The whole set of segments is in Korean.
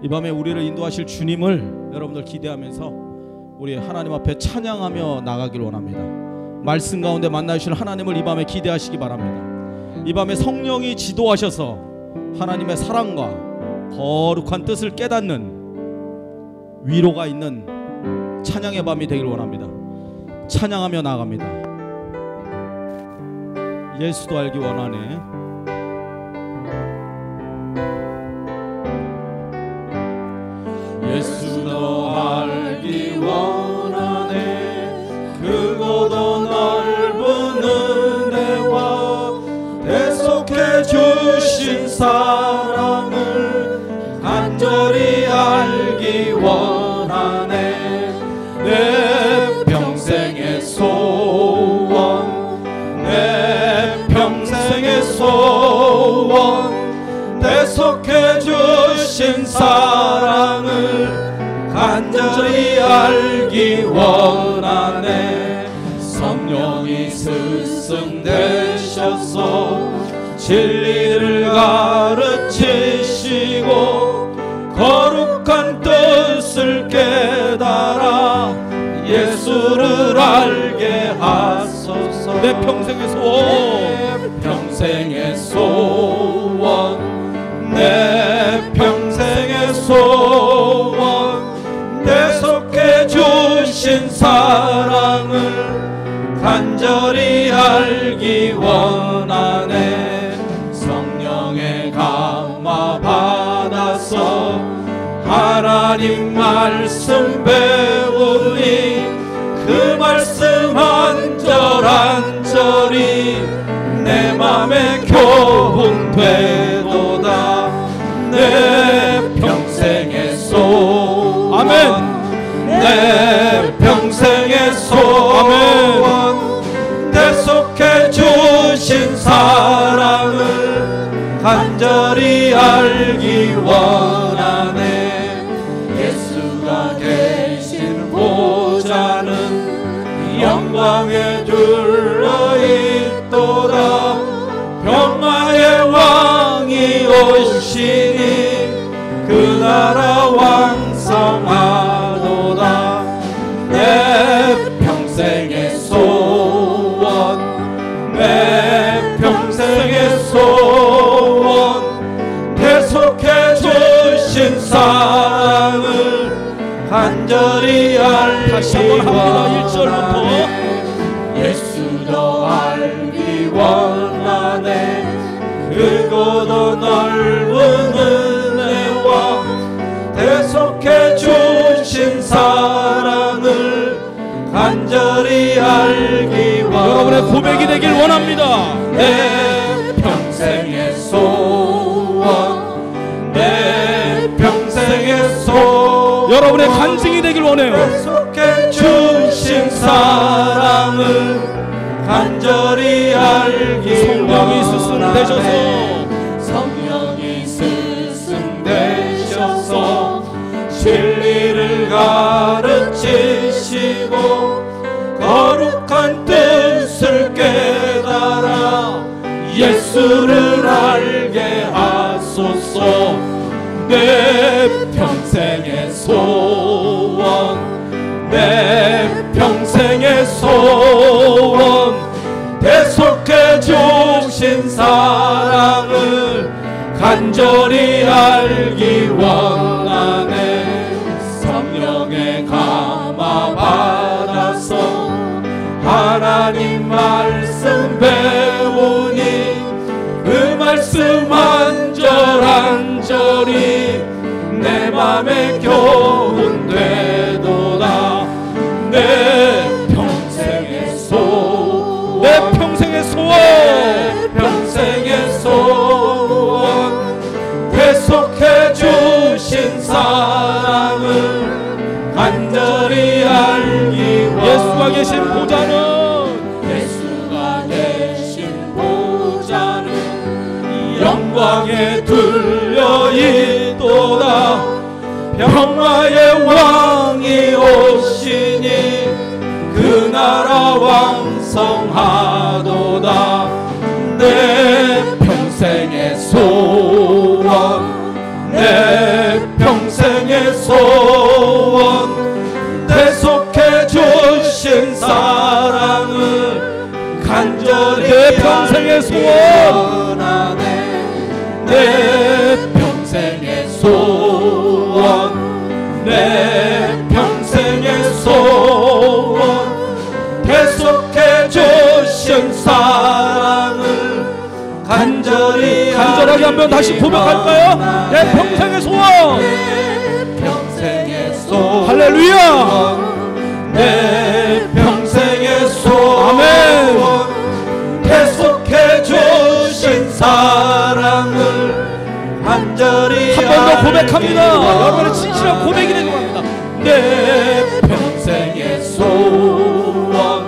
이 밤에 우리를 인도하실 주님을 여러분들 기대하면서 우리 하나님 앞에 찬양하며 나가길 원합니다. 말씀 가운데 만나주실 하나님을 이 밤에 기대하시기 바랍니다. 이 밤에 성령이 지도하셔서 하나님의 사랑과 거룩한 뜻을 깨닫는 위로가 있는 찬양의 밤이 되길 원합니다. 찬양하며 나갑니다. 예수도 알기 원하네. 예수도 알기 원하네. 크고도 넓은 은혜와 대속해 주신 사랑을 간절히 알기 원하네. 내 평생의 소원, 내 평생의 소원, 대속해 주신 사랑을 간절히 알기 원하네. 성령이 스승되셔서 진리를 가르치시고 거룩한 뜻을 깨달아 예수를 알게 하소서. 내 평생의 소원, 내 평생의 소원, 내 평생의 소원, 대속해 주신 사랑을 간절히 알기 원하네. 성령의 감화 받아서 하나님 말씀 배우니 그 말씀 한 절 한 절이 내 맘에 교훈되도다. 내 평생의 소원, 아멘. 내 평생의 소원, 대속해 주신 사랑을 간절히 알기 원하네. 예수가 계신 보좌는 영광에 둘러있도다. 평화의 왕이 오시니 그 나라 왕성하도다. 내 평생의 소원, 내 평생의 소원, 대속해 주신 사랑을 간절히 알기 다시 한번 합니다. 1절부터 예수도 알기 원하네. 크고도 넓은 은혜와 대속해 주신 사랑을 간절히 알기 원하네. 여러분의 고백이 되길 원합니다. 내 평생의 소원, 내 평생의 소원, 여러분의 간증이 되길 원해요. 대속해 주신 사랑을 간절히 알기 성령이 스승 되셔서, 성령이 스승 되셔서 진리를 가르치시고 거룩한 뜻을 깨달아 예수를 알게 하소서. 내 평생의 소원, 내 평생의 소원, 대속해 주신 사랑을 간절히 알기 원하네. 성령의 감화 받아서 하나님 말씀 배우니 그 말씀 한 절 한 절이 내 맘에 교훈되도다. 내 평생의 소원, 내 평생의 소원, 내 평생의 소원, 대속해 주신 사랑을 간절히 알기 원하네. 예수가 계신 보좌는, 예수가 계신 보좌는 영광에 둘려있도다. 평화의 왕이 오시니 그 나라 왕성하도다. 내 평생의 소원, 내 평생의 소원, 내 평생의 소원, 내 평생의 소원, 계속해 주신 사랑을 간절하게 한번 다시 고백할까요? 내 평생의 소원, 내 평생의 소원, 할렐루야. 내 평생의 소원, 아멘. 계속해 주신 사랑을 간절히 한 번 더 고백합니다. 여러분의 진실한 고백이 되기 바랍니다. 내 평생의 소원,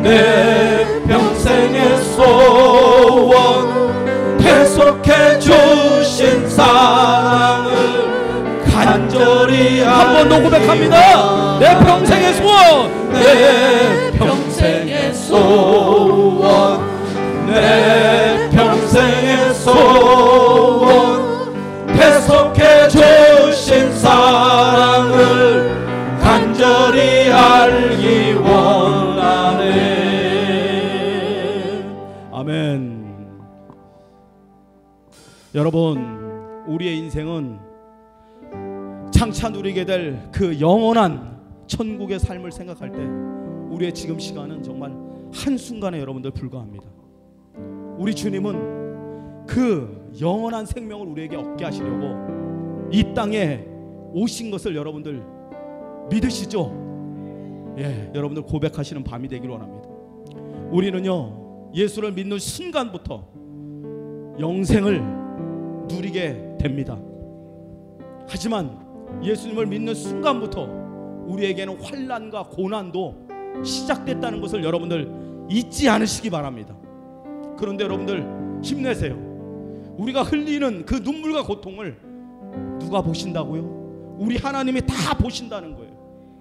내 평생의 소원, 계속해 주신 사랑을 간절히 한 번 더 고백합니다. 내 평생의 소원, 내 평생의 소원, 내 평생의 소원, 계속해 주신 사랑을 간절히 알기 원하네. 아멘. 여러분, 우리의 인생은 장차 누리게 될 그 영원한 천국의 삶을 생각할 때 우리의 지금 시간은 정말 한순간에 여러분들 불과합니다. 우리 주님은 그 영원한 생명을 우리에게 얻게 하시려고 이 땅에 오신 것을 여러분들 믿으시죠? 예, 여러분들 고백하시는 밤이 되기를 원합니다. 우리는요, 예수를 믿는 순간부터 영생을 누리게 됩니다. 하지만 예수님을 믿는 순간부터 우리에게는 환난과 고난도 시작됐다는 것을 여러분들 잊지 않으시기 바랍니다. 그런데 여러분들 힘내세요. 우리가 흘리는 그 눈물과 고통을 누가 보신다고요? 우리 하나님이 다 보신다는 거예요.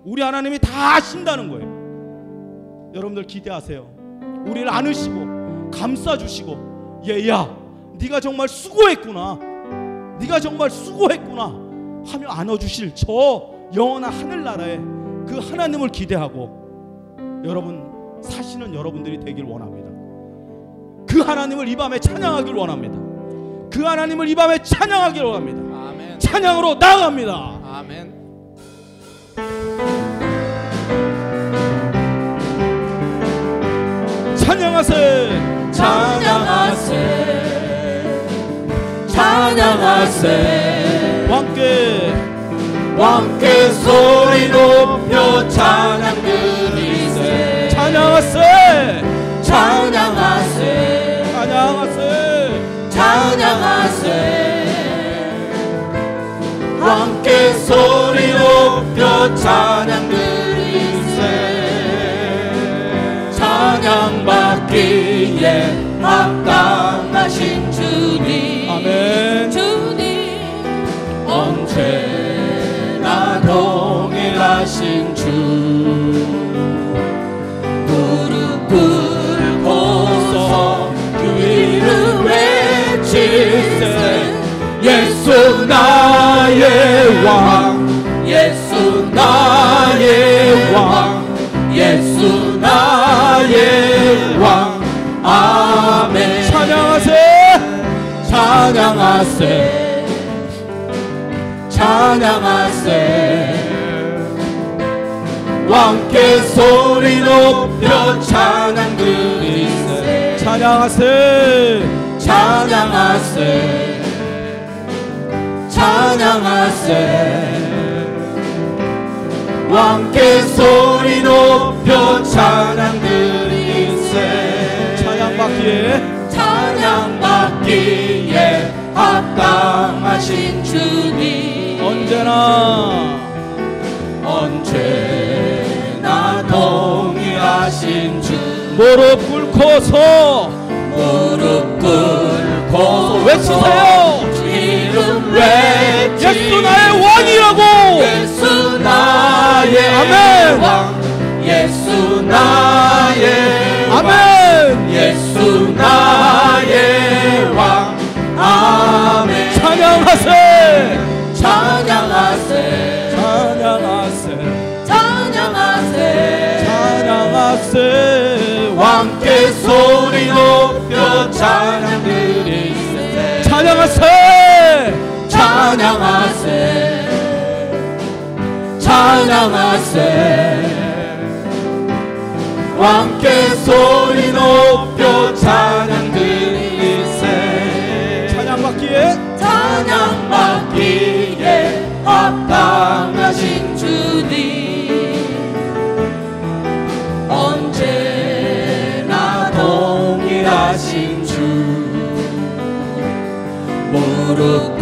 우리 하나님이 다 아신다는 거예요. 여러분들 기대하세요. 우리를 안으시고 감싸주시고, 얘야 네가 정말 수고했구나, 네가 정말 수고했구나 하며 안아주실 저 영원한 하늘나라에 그 하나님을 기대하고 여러분 사시는 여러분들이 되길 원합니다. 그 하나님을 이 밤에 찬양하길 원합니다. 그 하나님을 이 밤에 찬양하길 원합니다. 아멘. 찬양으로 나아갑니다. 아멘. 찬양하세, 찬양하세, 찬양하세, 왕께 소리 높여 찬양 드리세. 찬양하세, 찬양하세, 찬양하세, 찬양하세, 왕께 소리 높여 찬양 드리세. 찬양받기에 합당하신 주님, 아멘. 주님 언제나 동일하신 주, 무릎 꿇고서 그 이름 외칠세. 예수 나의 왕, 예수 나의 왕, 예수 나의 왕. 아멘. 찬양하세, 찬양하세, 찬양하세, 왕께 소리 높여 찬양 드리세. 찬양하세, 찬양하세, 찬양하세, 왕께 소리 높여 찬양 드리세. 찬양받기에, 찬양받기에 합당하신 주님, 언제나 동일하신 주, 무릎 꿇고서 외치세요. 이름 예수 나의 왕이라고. 예수 나의 아멘. 왕, 예수 나의 왕, 아멘. 예수 나의 왕. 아멘. 찬양하세, 찬양하세, 찬양하세, 찬양하세, 찬양하세, 왕께 소리 높여 찬양 드리세. 찬양하세 찬양하세 찬양하세. 함께 소리 높여 찬양 드리세. 찬양받기에 합당하신 주님, 언제나 동일하신 주. 무릎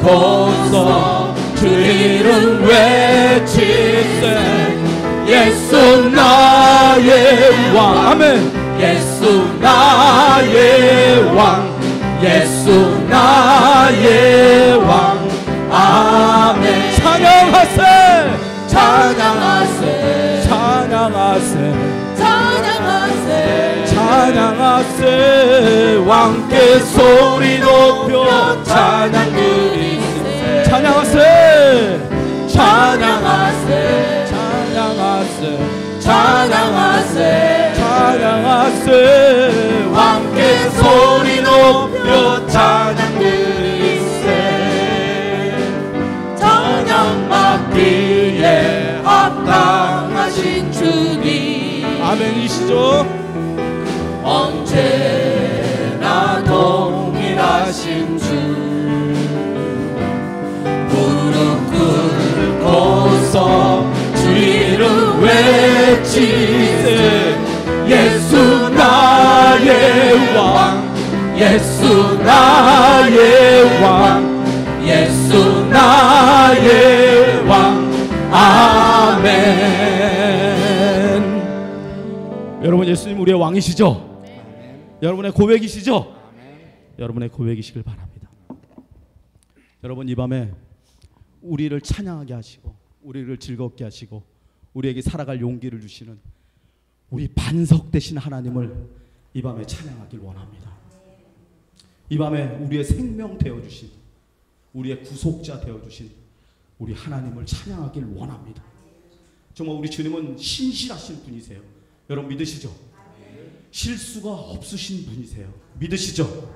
꿇고서 주 이름 외치세. 예수 나의 왕. 아멘. 예수 나의 왕. 예수 나의 왕. 아멘. 찬양하세 찬양하세 찬양하세 찬양하세 찬양하세. 왕께 소리 높여 찬양 드리세. 찬양하세 찬양하세 찬양하세 찬양하세 찬양하세. 함께 소리 높여 찬양 드리세. 찬양받기에 합당하신 주님, 아멘이시죠? 언제나 동일하신 주. 무릎 꿇고서 주 이름 외치세. 예수 나의 왕. 예수 나의 왕. 예수 나의 왕. 아멘. 여러분, 예수님 우리의 왕이시죠? 여러분의 고백이시죠? 여러분의 고백이시길 바랍니다. 여러분, 이 밤에 우리를 찬양하게 하시고 우리를 즐겁게 하시고 우리에게 살아갈 용기를 주시는 우리 반석 되신 하나님을 이 밤에 찬양하길 원합니다. 이 밤에 우리의 생명 되어주신, 우리의 구속자 되어주신 우리 하나님을 찬양하길 원합니다. 정말 우리 주님은 신실하신 분이세요. 여러분 믿으시죠? 실수가 없으신 분이세요. 믿으시죠?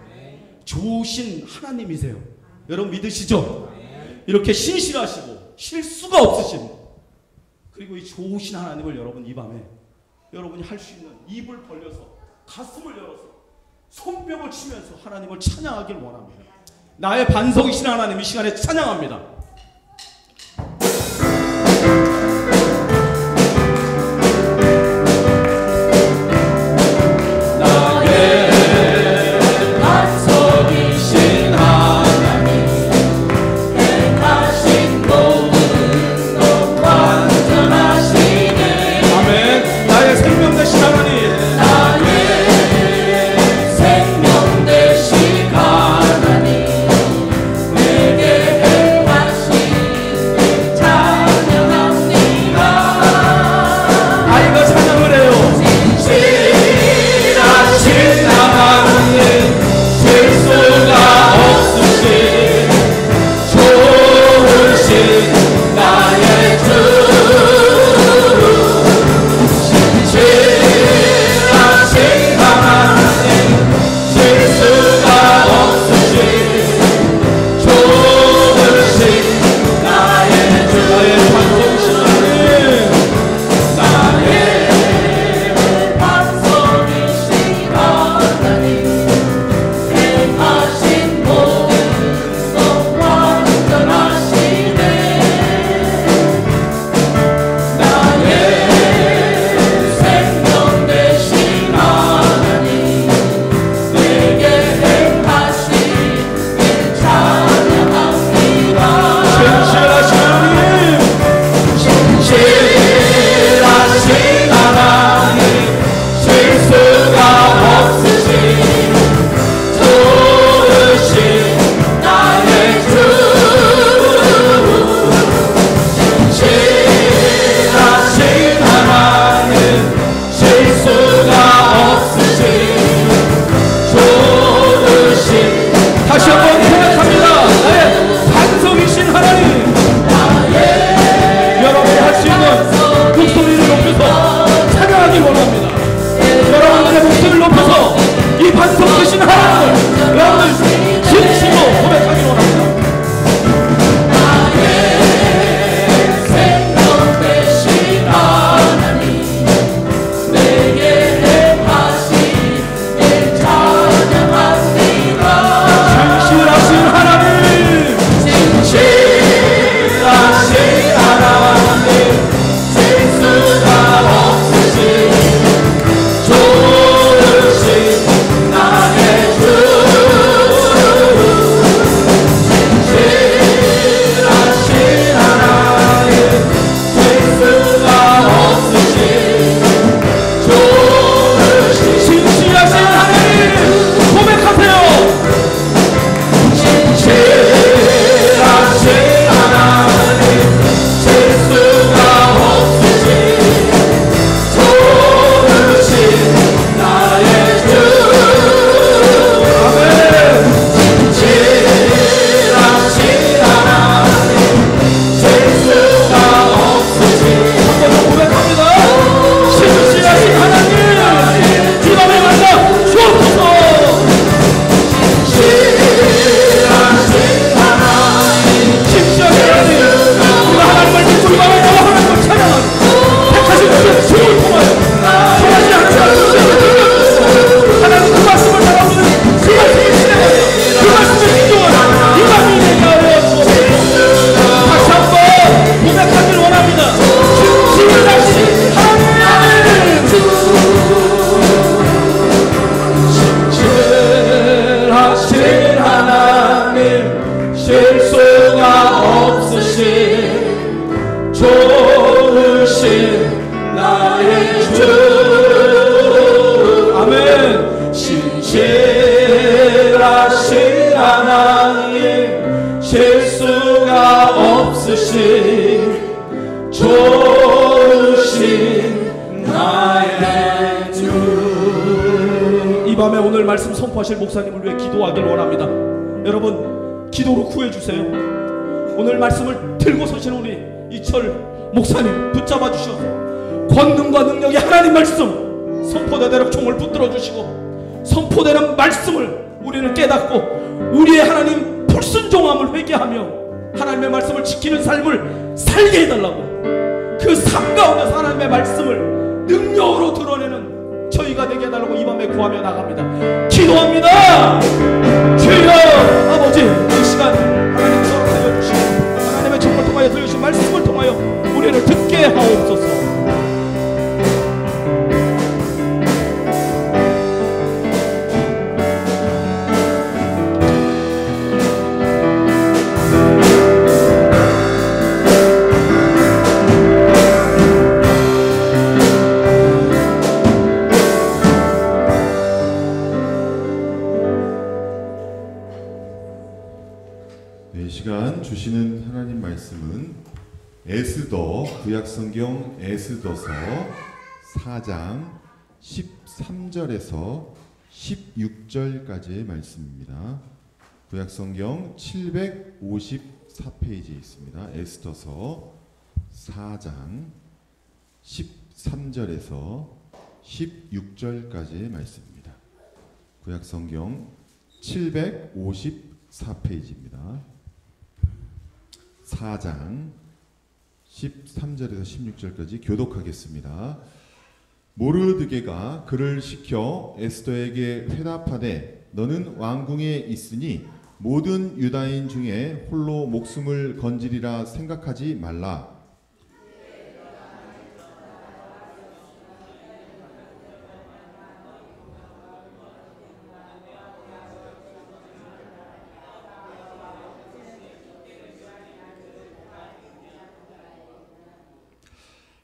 좋으신 하나님이세요. 여러분 믿으시죠? 이렇게 신실하시고 실수가 없으신, 그리고 이 좋으신 하나님을 여러분 이 밤에 여러분이 할 수 있는 입을 벌려서 가슴을 열어서 손뼉을 치면서 하나님을 찬양하길 원합니다. 나의 반석이신 하나님, 이 시간에 찬양합니다. 생명 되신 하나님, 내게 수가 없으신 좋으신 나의 주. 아멘. 신실하신 하나님, 실수가 없으신 좋으신 나의 주. 이 밤에 오늘 말씀 선포하실 목사님을 위해 기도하길 원합니다. 여러분, 기도로 구해주세요. 오늘 말씀을 들고 서시는 우리 이철 목사님 붙잡아 주셔서 권능과 능력의 하나님 말씀 선포되도록 총을 붙들어 주시고, 선포되는 말씀을 우리는 깨닫고 우리의 하나님 불순종함을 회개하며 하나님의 말씀을 지키는 삶을 살게 해달라고, 그 삶 가운데서 하나님의 말씀을 능력으로 드러내는 저희가 되게 해달라고 이 밤에 구하며 나갑니다. 기도합니다. 주여 아버지, 이 시간 하나님 서로 주시고 하나님의 정말 통하여 들려주신 말씀을 통하여 우리를 듣게 하옵소서. 이 시간 주시는 하나님 말씀은 에스더, 구약성경 에스더서 4장 13절에서 16절까지의 말씀입니다. 구약성경 754페이지에 있습니다. 에스더서 4장 13절에서 16절까지의 말씀입니다. 구약성경 754페이지입니다. 4장 13절에서 16절까지 교독하겠습니다. 모르드게가 그를 시켜 에스더에게 회답하되 너는 왕궁에 있으니 모든 유다인 중에 홀로 목숨을 건지리라 생각하지 말라.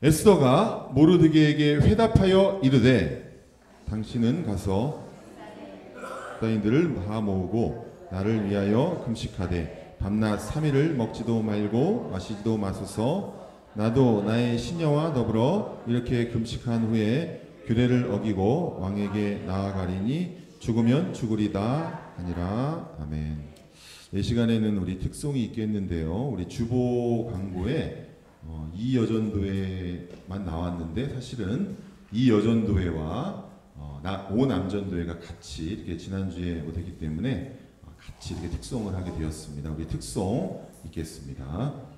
에스더가 모르드게에게 회답하여 이르되 당신은 가서 유다인들을 다 모으고 나를 위하여 금식하되 밤낮 3일을 먹지도 말고 마시지도 마소서. 나도 나의 시녀와 더불어 이렇게 금식한 후에 규례를 어기고 왕에게 나아가리니 죽으면 죽으리다 하니라. 아멘. 이 시간에는 우리 특송이 있겠는데요. 우리 주보 광고에 이 여전도회만 나왔는데 사실은 이 여전도회와 오남전도회가 같이 이렇게 지난주에 오셨기 때문에 같이 이렇게 특송을 하게 되었습니다. 우리 특송 있겠습니다.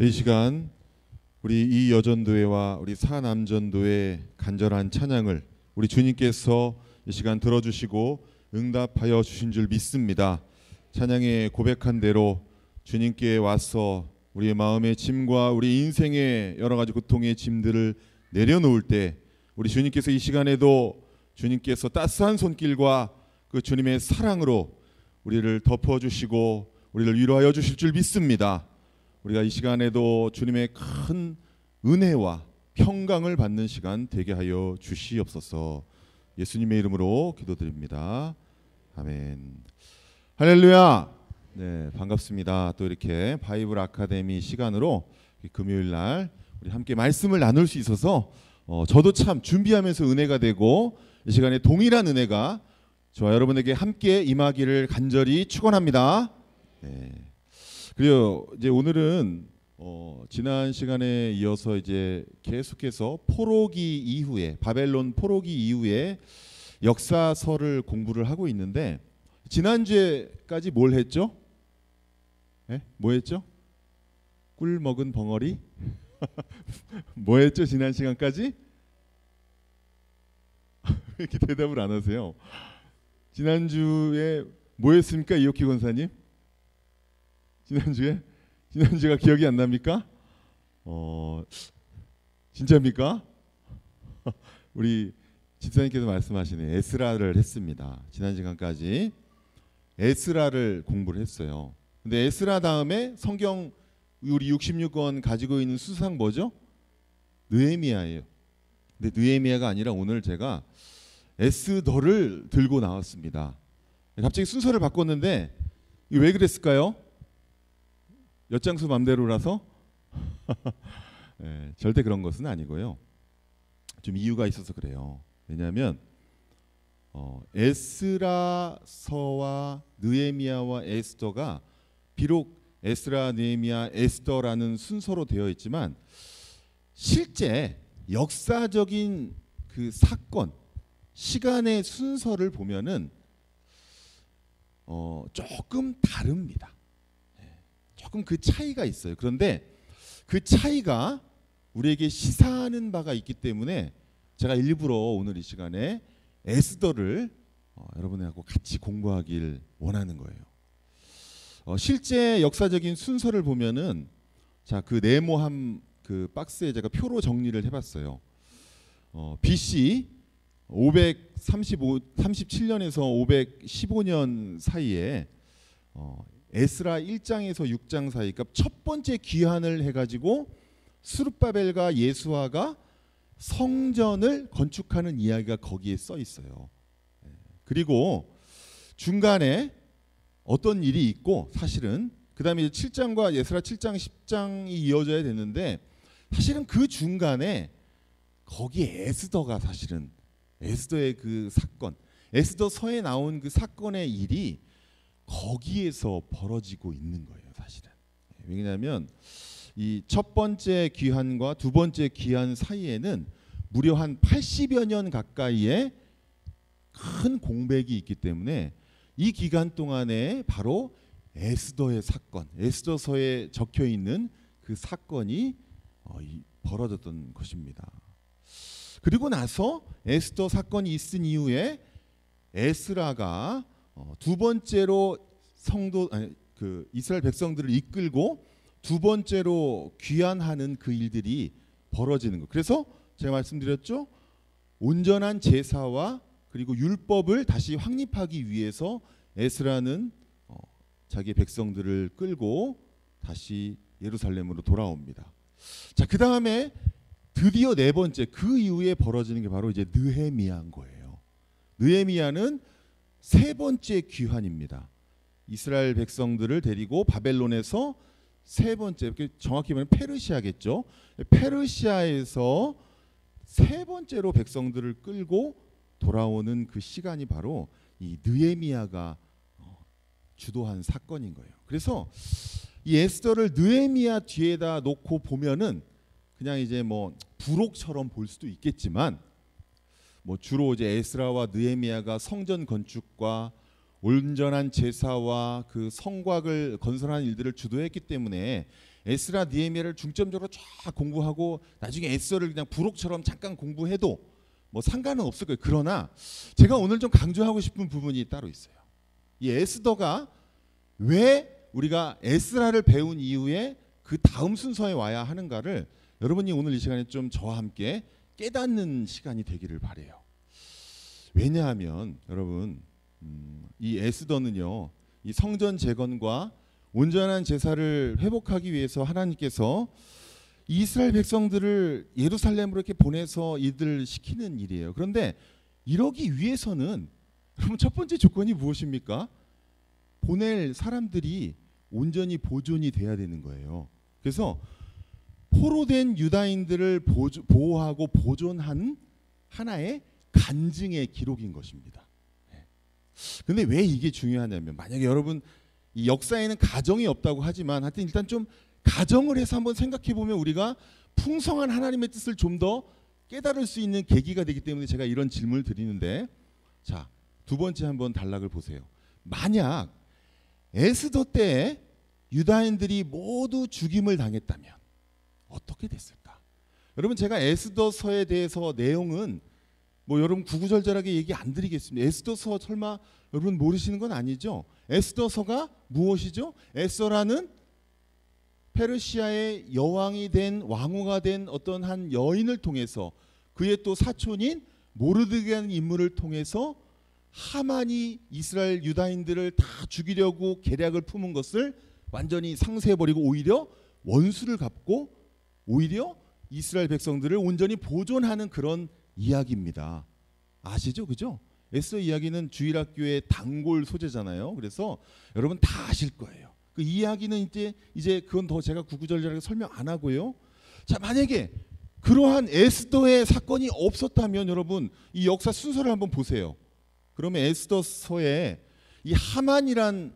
이 시간 우리 이 여전도회와 우리 사남전도의 간절한 찬양을 우리 주님께서 이 시간 들어주시고 응답하여 주신 줄 믿습니다. 찬양에 고백한 대로 주님께 와서 우리의 마음의 짐과 우리 인생의 여러 가지 고통의 짐들을 내려놓을 때 우리 주님께서 이 시간에도 주님께서 따스한 손길과 그 주님의 사랑으로 우리를 덮어주시고 우리를 위로하여 주실 줄 믿습니다. 우리가 이 시간에도 주님의 큰 은혜와 평강을 받는 시간 되게 하여 주시옵소서. 예수님의 이름으로 기도드립니다. 아멘. 할렐루야. 네, 반갑습니다. 또 이렇게 바이블 아카데미 시간으로 금요일 날 우리 함께 말씀을 나눌 수 있어서 저도 참 준비하면서 은혜가 되고 이 시간에 동일한 은혜가 저와 여러분에게 함께 임하기를 간절히 축원합니다. 네. 그리고 이제 오늘은 지난 시간에 이어서 이제 계속해서 포로기 이후에 바벨론 포로기 이후에 역사서를 공부를 하고 있는데 지난주에까지 뭘 했죠? 네? 뭐 했죠? 꿀 먹은 벙어리? 뭐 했죠? 지난 시간까지? 왜 이렇게 대답을 안 하세요? 지난주에 뭐 했습니까? 이옥희 권사님? 지난주가 기억이 안 납니까? 진짜입니까? 우리 집사님께서 말씀하시네. 에스라를 했습니다. 지난 시간까지 에스라를 공부를 했어요. 근데 에스라 다음에 성경 우리 66권 가지고 있는 수상 뭐죠? 느헤미야예요. 근데 느헤미야가 아니라 오늘 제가 에스더를 들고 나왔습니다. 갑자기 순서를 바꿨는데 왜 그랬을까요? 엿장수 맘대로라서? 네, 절대 그런 것은 아니고요. 좀 이유가 있어서 그래요. 왜냐하면 에스라서와 느헤미야와 에스더가 비록 에스라, 느헤미야, 에스더라는 순서로 되어 있지만 실제 역사적인 그 사건, 시간의 순서를 보면은 조금 다릅니다. 조금 그 차이가 있어요. 그런데 그 차이가 우리에게 시사하는 바가 있기 때문에 제가 일부러 오늘 이 시간에 에스더를 여러분하고 같이 공부하길 원하는 거예요. 실제 역사적인 순서를 보면은 자, 그 네모함 그 박스에 제가 표로 정리를 해봤어요. BC 537년에서 515년 사이에 에스라 1장에서 6장 사이, 그러니까 첫 번째 귀환을 해가지고 스룹바벨과 예수아가 성전을 건축하는 이야기가 거기에 써 있어요. 그리고 중간에 어떤 일이 있고 사실은 그 다음에 7장과 예스라 7장 10장이 이어져야 되는데 사실은 그 중간에 거기에 에스더가 사실은 에스더의 그 사건, 에스더서에 나온 그 사건의 일이 거기에서 벌어지고 있는 거예요, 사실은. 왜냐하면 이 첫 번째 귀환과 두 번째 귀환 사이에는 무려 한 80여 년 가까이의 큰 공백이 있기 때문에 이 기간 동안에 바로 에스더의 사건, 에스더서에 적혀 있는 그 사건이 벌어졌던 것입니다. 그리고 나서 에스더 사건이 있은 이후에 에스라가 두 번째로 이스라엘 백성들을 이끌고 두 번째로 귀환하는 그 일들이 벌어지는 것. 그래서 제가 말씀드렸죠. 온전한 제사와 그리고 율법을 다시 확립하기 위해서 에스라는 자기 백성들을 끌고 다시 예루살렘으로 돌아옵니다. 자, 그 다음에 드디어 네 번째, 그 이후에 벌어지는 게 바로 이제 느헤미야인 거예요. 느헤미야는 세 번째 귀환입니다. 이스라엘 백성들을 데리고 바벨론에서 세 번째, 정확히 말하면 페르시아겠죠. 페르시아에서 세 번째로 백성들을 끌고 돌아오는 그 시간이 바로 이 느헤미야가 주도한 사건인 거예요. 그래서 이 에스더를 느헤미야 뒤에다 놓고 보면은 그냥 이제 뭐 부록처럼 볼 수도 있겠지만 뭐 주로 이제 에스라와 느헤미야가 성전 건축과 온전한 제사와 그 성곽을 건설하는 일들을 주도했기 때문에 에스라 느헤미야를 중점적으로 쫙 공부하고 나중에 에스더를 그냥 부록처럼 잠깐 공부해도 뭐 상관은 없을 거예요. 그러나 제가 오늘 좀 강조하고 싶은 부분이 따로 있어요. 이 에스더가 왜 우리가 에스라를 배운 이후에 그 다음 순서에 와야 하는가를 여러분이 오늘 이 시간에 좀 저와 함께 깨닫는 시간이 되기를 바래요. 왜냐하면 여러분 이 에스더는요, 이 성전 재건과 온전한 제사를 회복하기 위해서 하나님께서 이스라엘 백성들을 예루살렘으로 이렇게 보내서 이들 시키는 일이에요. 그런데 이러기 위해서는 여러분 첫 번째 조건이 무엇입니까? 보낼 사람들이 온전히 보존이 돼야 되는 거예요. 그래서 포로된 유다인들을 보호하고 보존한 하나의 간증의 기록인 것입니다. 근데 왜 이게 중요하냐면, 만약에 여러분 이 역사에는 가정이 없다고 하지만 하여튼 일단 좀 가정을 해서 한번 생각해 보면 우리가 풍성한 하나님의 뜻을 좀 더 깨달을 수 있는 계기가 되기 때문에 제가 이런 질문을 드리는데, 자, 두 번째 한번 단락을 보세요. 만약 에스더 때에 유다인들이 모두 죽임을 당했다면 어떻게 됐을까? 여러분 제가 에스더서에 대해서 내용은 뭐 여러분 구구절절하게 얘기 안 드리겠습니다. 에스더서 설마 여러분 모르시는 건 아니죠? 에스더서가 무엇이죠? 에스더라는 페르시아의 여왕이 된, 왕후가 된 어떤 한 여인을 통해서 그의 또 사촌인 모르드게라는 인물을 통해서 하만이 이스라엘 유다인들을 다 죽이려고 계략을 품은 것을 완전히 상쇄해버리고 오히려 원수를 갚고 오히려 이스라엘 백성들을 온전히 보존하는 그런 이야기입니다. 아시죠? 그죠? 에스더 이야기는 주일학교의 단골 소재잖아요. 그래서 여러분 다 아실 거예요. 그 이야기는 이제 그건 더 제가 구구절절하게 설명 안 하고요. 자, 만약에 그러한 에스더의 사건이 없었다면 여러분 이 역사 순서를 한번 보세요. 그러면 에스더서에 이 하만이란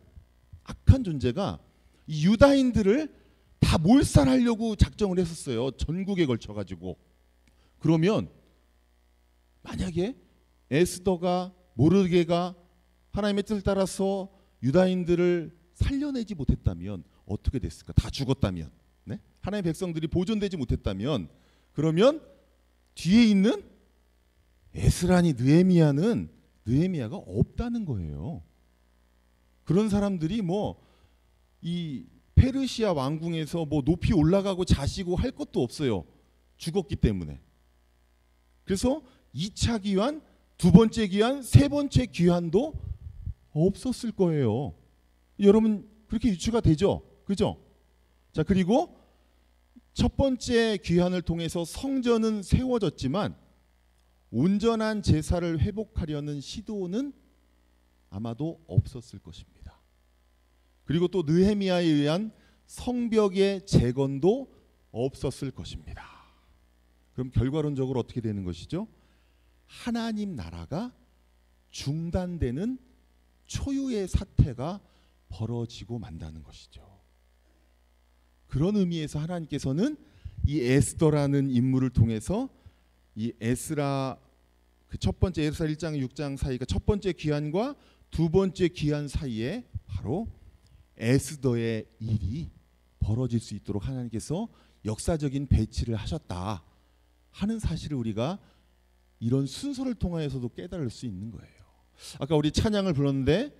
악한 존재가 이 유다인들을 다 몰살하려고 작정을 했었어요. 전국에 걸쳐 가지고. 그러면 만약에 에스더가 모르드게가 하나님의 뜻을 따라서 유다인들을 살려내지 못했다면 어떻게 됐을까? 다 죽었다면, 네? 하나님의 백성들이 보존되지 못했다면, 그러면 뒤에 있는 에스라니 느헤미야가 없다는 거예요. 그런 사람들이 뭐 이 페르시아 왕궁에서 뭐 높이 올라가고 자시고 할 것도 없어요. 죽었기 때문에. 그래서 2차 귀환, 두 번째 귀환, 세 번째 귀환도 없었을 거예요. 여러분 그렇게 유추가 되죠? 그죠? 자, 그리고 첫 번째 귀환을 통해서 성전은 세워졌지만 온전한 제사를 회복하려는 시도는 아마도 없었을 것입니다. 그리고 또 느헤미야에 의한 성벽의 재건도 없었을 것입니다. 그럼 결과론적으로 어떻게 되는 것이죠? 하나님 나라가 중단되는 초유의 사태가 벌어지고 만다는 것이죠. 그런 의미에서 하나님께서는 이 에스더라는 인물을 통해서 이 에스라 그 첫 번째 에스라 1장 6장 사이가 첫 번째 귀환과 두 번째 귀환 사이에 바로 에스더의 일이 벌어질 수 있도록 하나님께서 역사적인 배치를 하셨다 하는 사실을 우리가 이런 순서를 통하여서도 깨달을 수 있는 거예요. 아까 우리 찬양을 불렀는데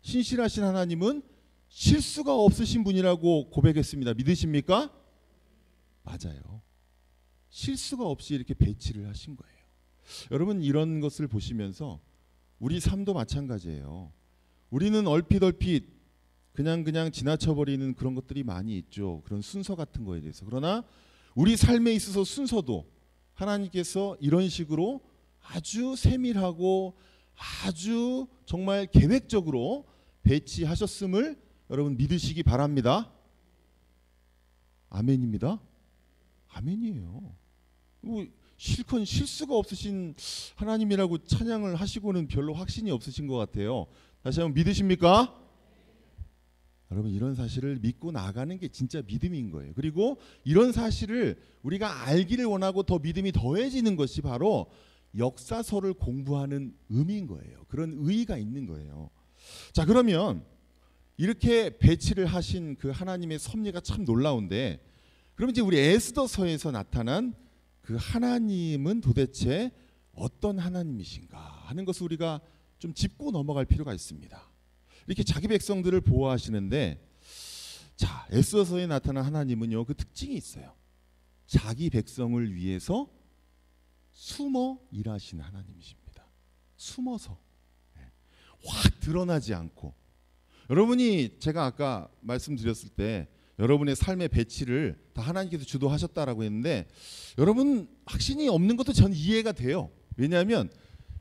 신실하신 하나님은 실수가 없으신 분이라고 고백했습니다. 믿으십니까? 맞아요. 실수가 없이 이렇게 배치를 하신 거예요. 여러분 이런 것을 보시면서 우리 삶도 마찬가지예요. 우리는 얼핏 그냥 지나쳐버리는 그런 것들이 많이 있죠. 그런 순서 같은 거에 대해서. 그러나 우리 삶에 있어서 순서도 하나님께서 이런 식으로 아주 세밀하고 아주 정말 계획적으로 배치하셨음을 여러분 믿으시기 바랍니다. 아멘입니다. 아멘이에요. 실컷 실수가 없으신 하나님이라고 찬양을 하시고는 별로 확신이 없으신 것 같아요. 다시 한번 믿으십니까? 여러분 이런 사실을 믿고 나가는 게 진짜 믿음인 거예요. 그리고 이런 사실을 우리가 알기를 원하고 더 믿음이 더해지는 것이 바로 역사서를 공부하는 의미인 거예요. 그런 의의가 있는 거예요. 자, 그러면 이렇게 배치를 하신 그 하나님의 섭리가 참 놀라운데 그럼 이제 우리 에스더서에서 나타난 그 하나님은 도대체 어떤 하나님이신가 하는 것을 우리가 좀 짚고 넘어갈 필요가 있습니다. 이렇게 자기 백성들을 보호하시는데, 자, 에스더서에 나타난 하나님은요, 그 특징이 있어요. 자기 백성을 위해서 숨어 일하시는 하나님이십니다. 숨어서, 확 드러나지 않고. 여러분이 제가 아까 말씀드렸을 때 여러분의 삶의 배치를 다 하나님께서 주도하셨다라고 했는데, 여러분 확신이 없는 것도 전 이해가 돼요. 왜냐하면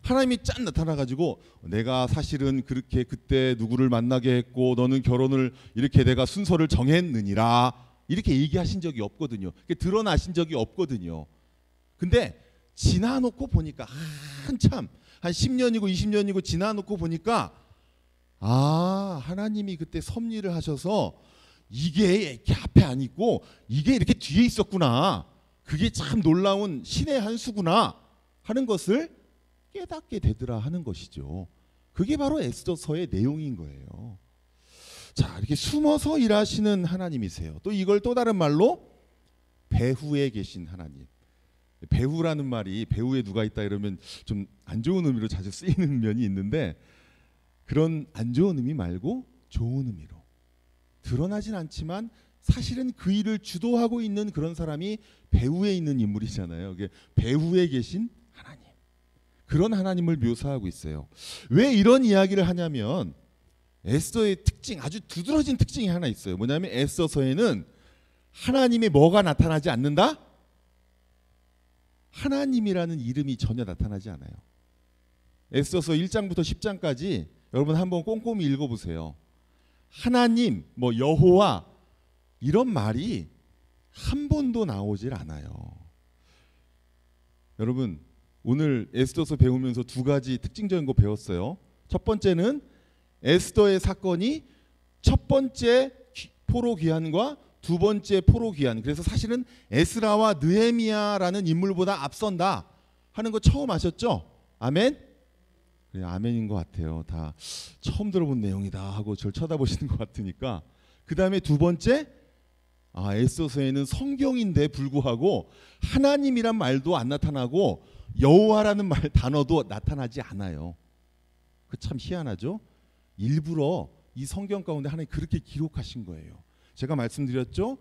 하나님이 짠 나타나가지고 내가 사실은 그렇게 그때 누구를 만나게 했고 너는 결혼을 이렇게 내가 순서를 정했느니라 이렇게 얘기하신 적이 없거든요. 드러나신 적이 없거든요. 근데 지나놓고 보니까 한참 한 10년이고 20년이고 지나놓고 보니까, 아, 하나님이 그때 섭리를 하셔서 이게 이렇게 앞에 안 있고 이게 이렇게 뒤에 있었구나, 그게 참 놀라운 신의 한 수구나 하는 것을 깨닫게 되더라 하는 것이죠. 그게 바로 에스더서의 내용인 거예요. 자, 이렇게 숨어서 일하시는 하나님이세요. 또 이걸 또 다른 말로 배후에 계신 하나님. 배후라는 말이 배후에 누가 있다 이러면 좀 안 좋은 의미로 자주 쓰이는 면이 있는데, 그런 안 좋은 의미 말고 좋은 의미로, 드러나진 않지만 사실은 그 일을 주도하고 있는 그런 사람이 배후에 있는 인물이잖아요. 배후에 계신 하나님, 그런 하나님을 묘사하고 있어요. 왜 이런 이야기를 하냐면 에스더의 특징, 아주 두드러진 특징이 하나 있어요. 뭐냐면 에스더서에는 하나님의 뭐가 나타나지 않는다? 하나님이라는 이름이 전혀 나타나지 않아요. 에스더서 1장부터 10장까지 여러분 한번 꼼꼼히 읽어보세요. 하나님, 뭐 여호와 이런 말이 한 번도 나오질 않아요. 여러분 오늘 에스더서 배우면서 두 가지 특징적인 거 배웠어요. 첫 번째는 에스더의 사건이 첫 번째 포로 귀환과 두 번째 포로 귀환, 그래서 사실은 에스라와 느헤미야라는 인물보다 앞선다 하는 거 처음 아셨죠? 아멘? 그래, 아멘인 것 같아요. 다 처음 들어본 내용이다 하고 저를 쳐다보시는 것 같으니까. 그 다음에 두 번째, 에스더서에는 성경인데 불구하고 하나님이란 말도 안 나타나고 여호와라는 단어도 나타나지 않아요. 그 참 희한하죠? 일부러 이 성경 가운데 하나님 그렇게 기록하신 거예요. 제가 말씀드렸죠?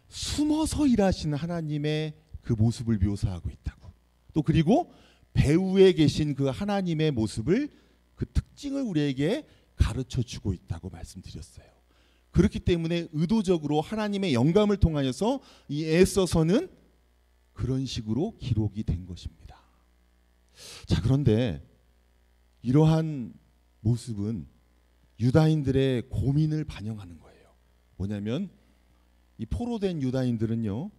숨어서 일하시는 하나님의 그 모습을 묘사하고 있다고. 또 그리고 배후에 계신 그 하나님의 모습을, 그 특징을 우리에게 가르쳐 주고 있다고 말씀드렸어요. 그렇기 때문에 의도적으로 하나님의 영감을 통하여서 이 에스더서는 그런 식으로 기록이 된 것입니다. 자, 그런데 이러한 모습은 유다인들의 고민을 반영하는 거예요. 뭐냐면 이 포로된 유다인들은요,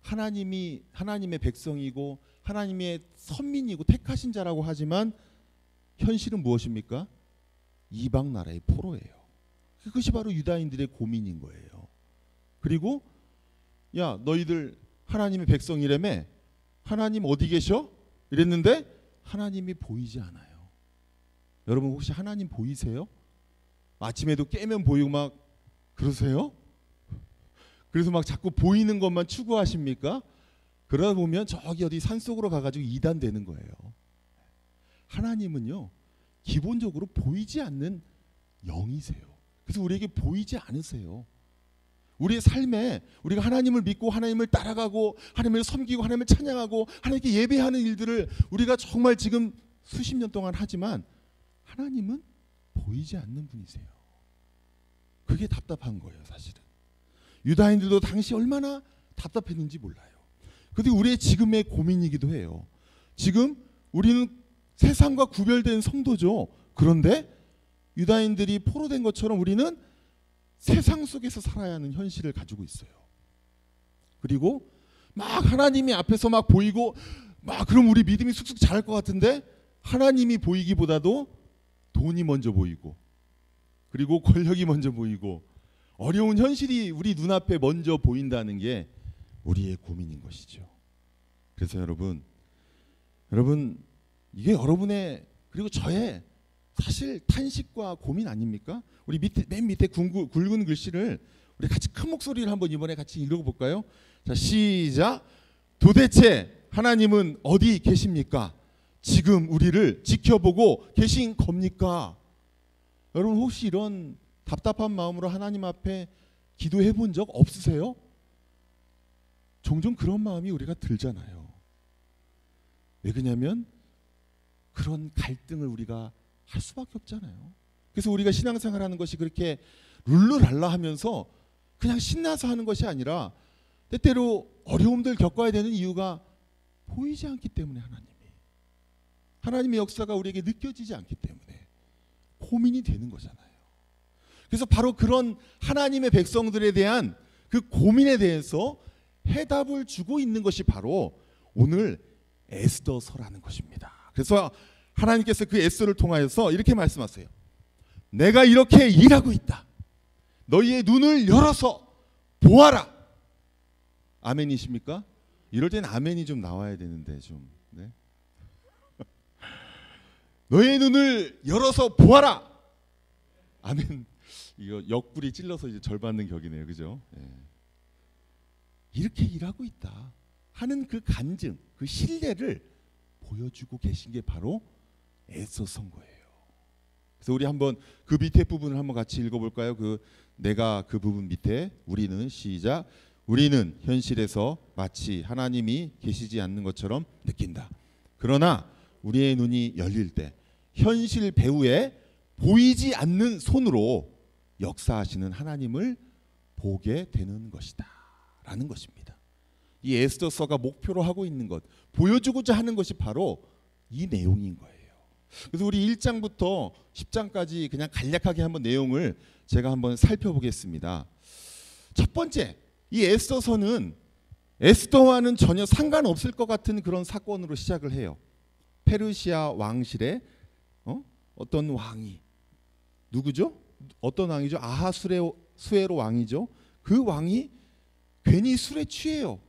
하나님의 백성이고 하나님의 선민이고 택하신 자라고 하지만 현실은 무엇입니까? 이방 나라의 포로예요. 그것이 바로 유다인들의 고민인 거예요. 그리고 야, 너희들 하나님의 백성이라며, 하나님 어디 계셔? 이랬는데 하나님이 보이지 않아요. 여러분 혹시 하나님 보이세요? 아침에도 깨면 보이고 막 그러세요? 그래서 막 자꾸 보이는 것만 추구하십니까? 그러다 보면 저기 어디 산속으로 가가지고 이단 되는 거예요. 하나님은요, 기본적으로 보이지 않는 영이세요. 그래서 우리에게 보이지 않으세요. 우리의 삶에 우리가 하나님을 믿고 하나님을 따라가고 하나님을 섬기고 하나님을 찬양하고 하나님께 예배하는 일들을 우리가 정말 지금 수십 년 동안 하지만 하나님은 보이지 않는 분이세요. 그게 답답한 거예요, 사실은. 유다인들도 당시 얼마나 답답했는지 몰라요. 그런데 우리의 지금의 고민이기도 해요. 지금 우리는 세상과 구별된 성도죠. 그런데 유다인들이 포로된 것처럼 우리는 세상 속에서 살아야 하는 현실을 가지고 있어요. 그리고 막 하나님이 앞에서 막 보이고 막 그럼 우리 믿음이 쑥쑥 자랄 것 같은데 하나님이 보이기보다도 돈이 먼저 보이고 그리고 권력이 먼저 보이고 어려운 현실이 우리 눈앞에 먼저 보인다는 게 우리의 고민인 것이죠. 그래서 여러분 이게 여러분의 그리고 저의 사실 탄식과 고민 아닙니까? 우리 맨 밑에 굵은 글씨를 우리 같이 큰 목소리를 한번 이번에 같이 읽어볼까요? 자, 시작. 도대체 하나님은 어디 계십니까? 지금 우리를 지켜보고 계신 겁니까? 여러분 혹시 이런 답답한 마음으로 하나님 앞에 기도해 본 적 없으세요? 종종 그런 마음이 우리가 들잖아요. 왜 그러냐면 그런 갈등을 우리가 할 수밖에 없잖아요. 그래서 우리가 신앙생활하는 것이 그렇게 룰루랄라 하면서 그냥 신나서 하는 것이 아니라 때때로 어려움들 겪어야 되는 이유가 보이지 않기 때문에 하나님의 역사가 우리에게 느껴지지 않기 때문에 고민이 되는 거잖아요. 그래서 바로 그런 하나님의 백성들에 대한 그 고민에 대해서 해답을 주고 있는 것이 바로 오늘 에스더서라는 것입니다. 그래서 하나님께서 그 에스더를 통하여서 이렇게 말씀하세요. 내가 이렇게 일하고 있다. 너희의 눈을 열어서 보아라. 아멘이십니까? 이럴 땐 아멘이 좀 나와야 되는데 좀. 네? 너희의 눈을 열어서 보아라. 아멘. 이거 옆구리 찔러서 이제 절 받는 격이네요, 그죠? 네. 이렇게 일하고 있다 하는 그 간증, 그 신뢰를 보여주고 계신 게 바로 에스더 선거예요. 그래서 우리 한번 그 밑에 부분을 한번 같이 읽어볼까요? 내가 그 부분 밑에 우리는 시작. 우리는 현실에서 마치 하나님이 계시지 않는 것처럼 느낀다. 그러나 우리의 눈이 열릴 때 현실 배후에 보이지 않는 손으로 역사하시는 하나님을 보게 되는 것이다 라는 것입니다. 이 에스더서가 목표로 하고 있는 것, 보여주고자 하는 것이 바로 이 내용인 거예요. 그래서 우리 1장부터 10장까지 그냥 간략하게 한번 내용을 제가 한번 살펴보겠습니다. 첫 번째, 이 에스더서는 에스더와는 전혀 상관없을 것 같은 그런 사건으로 시작을 해요. 페르시아 왕실에 어떤 왕이, 누구죠? 어떤 왕이죠? 아하수에로 왕이죠. 그 왕이 괜히 술에 취해요.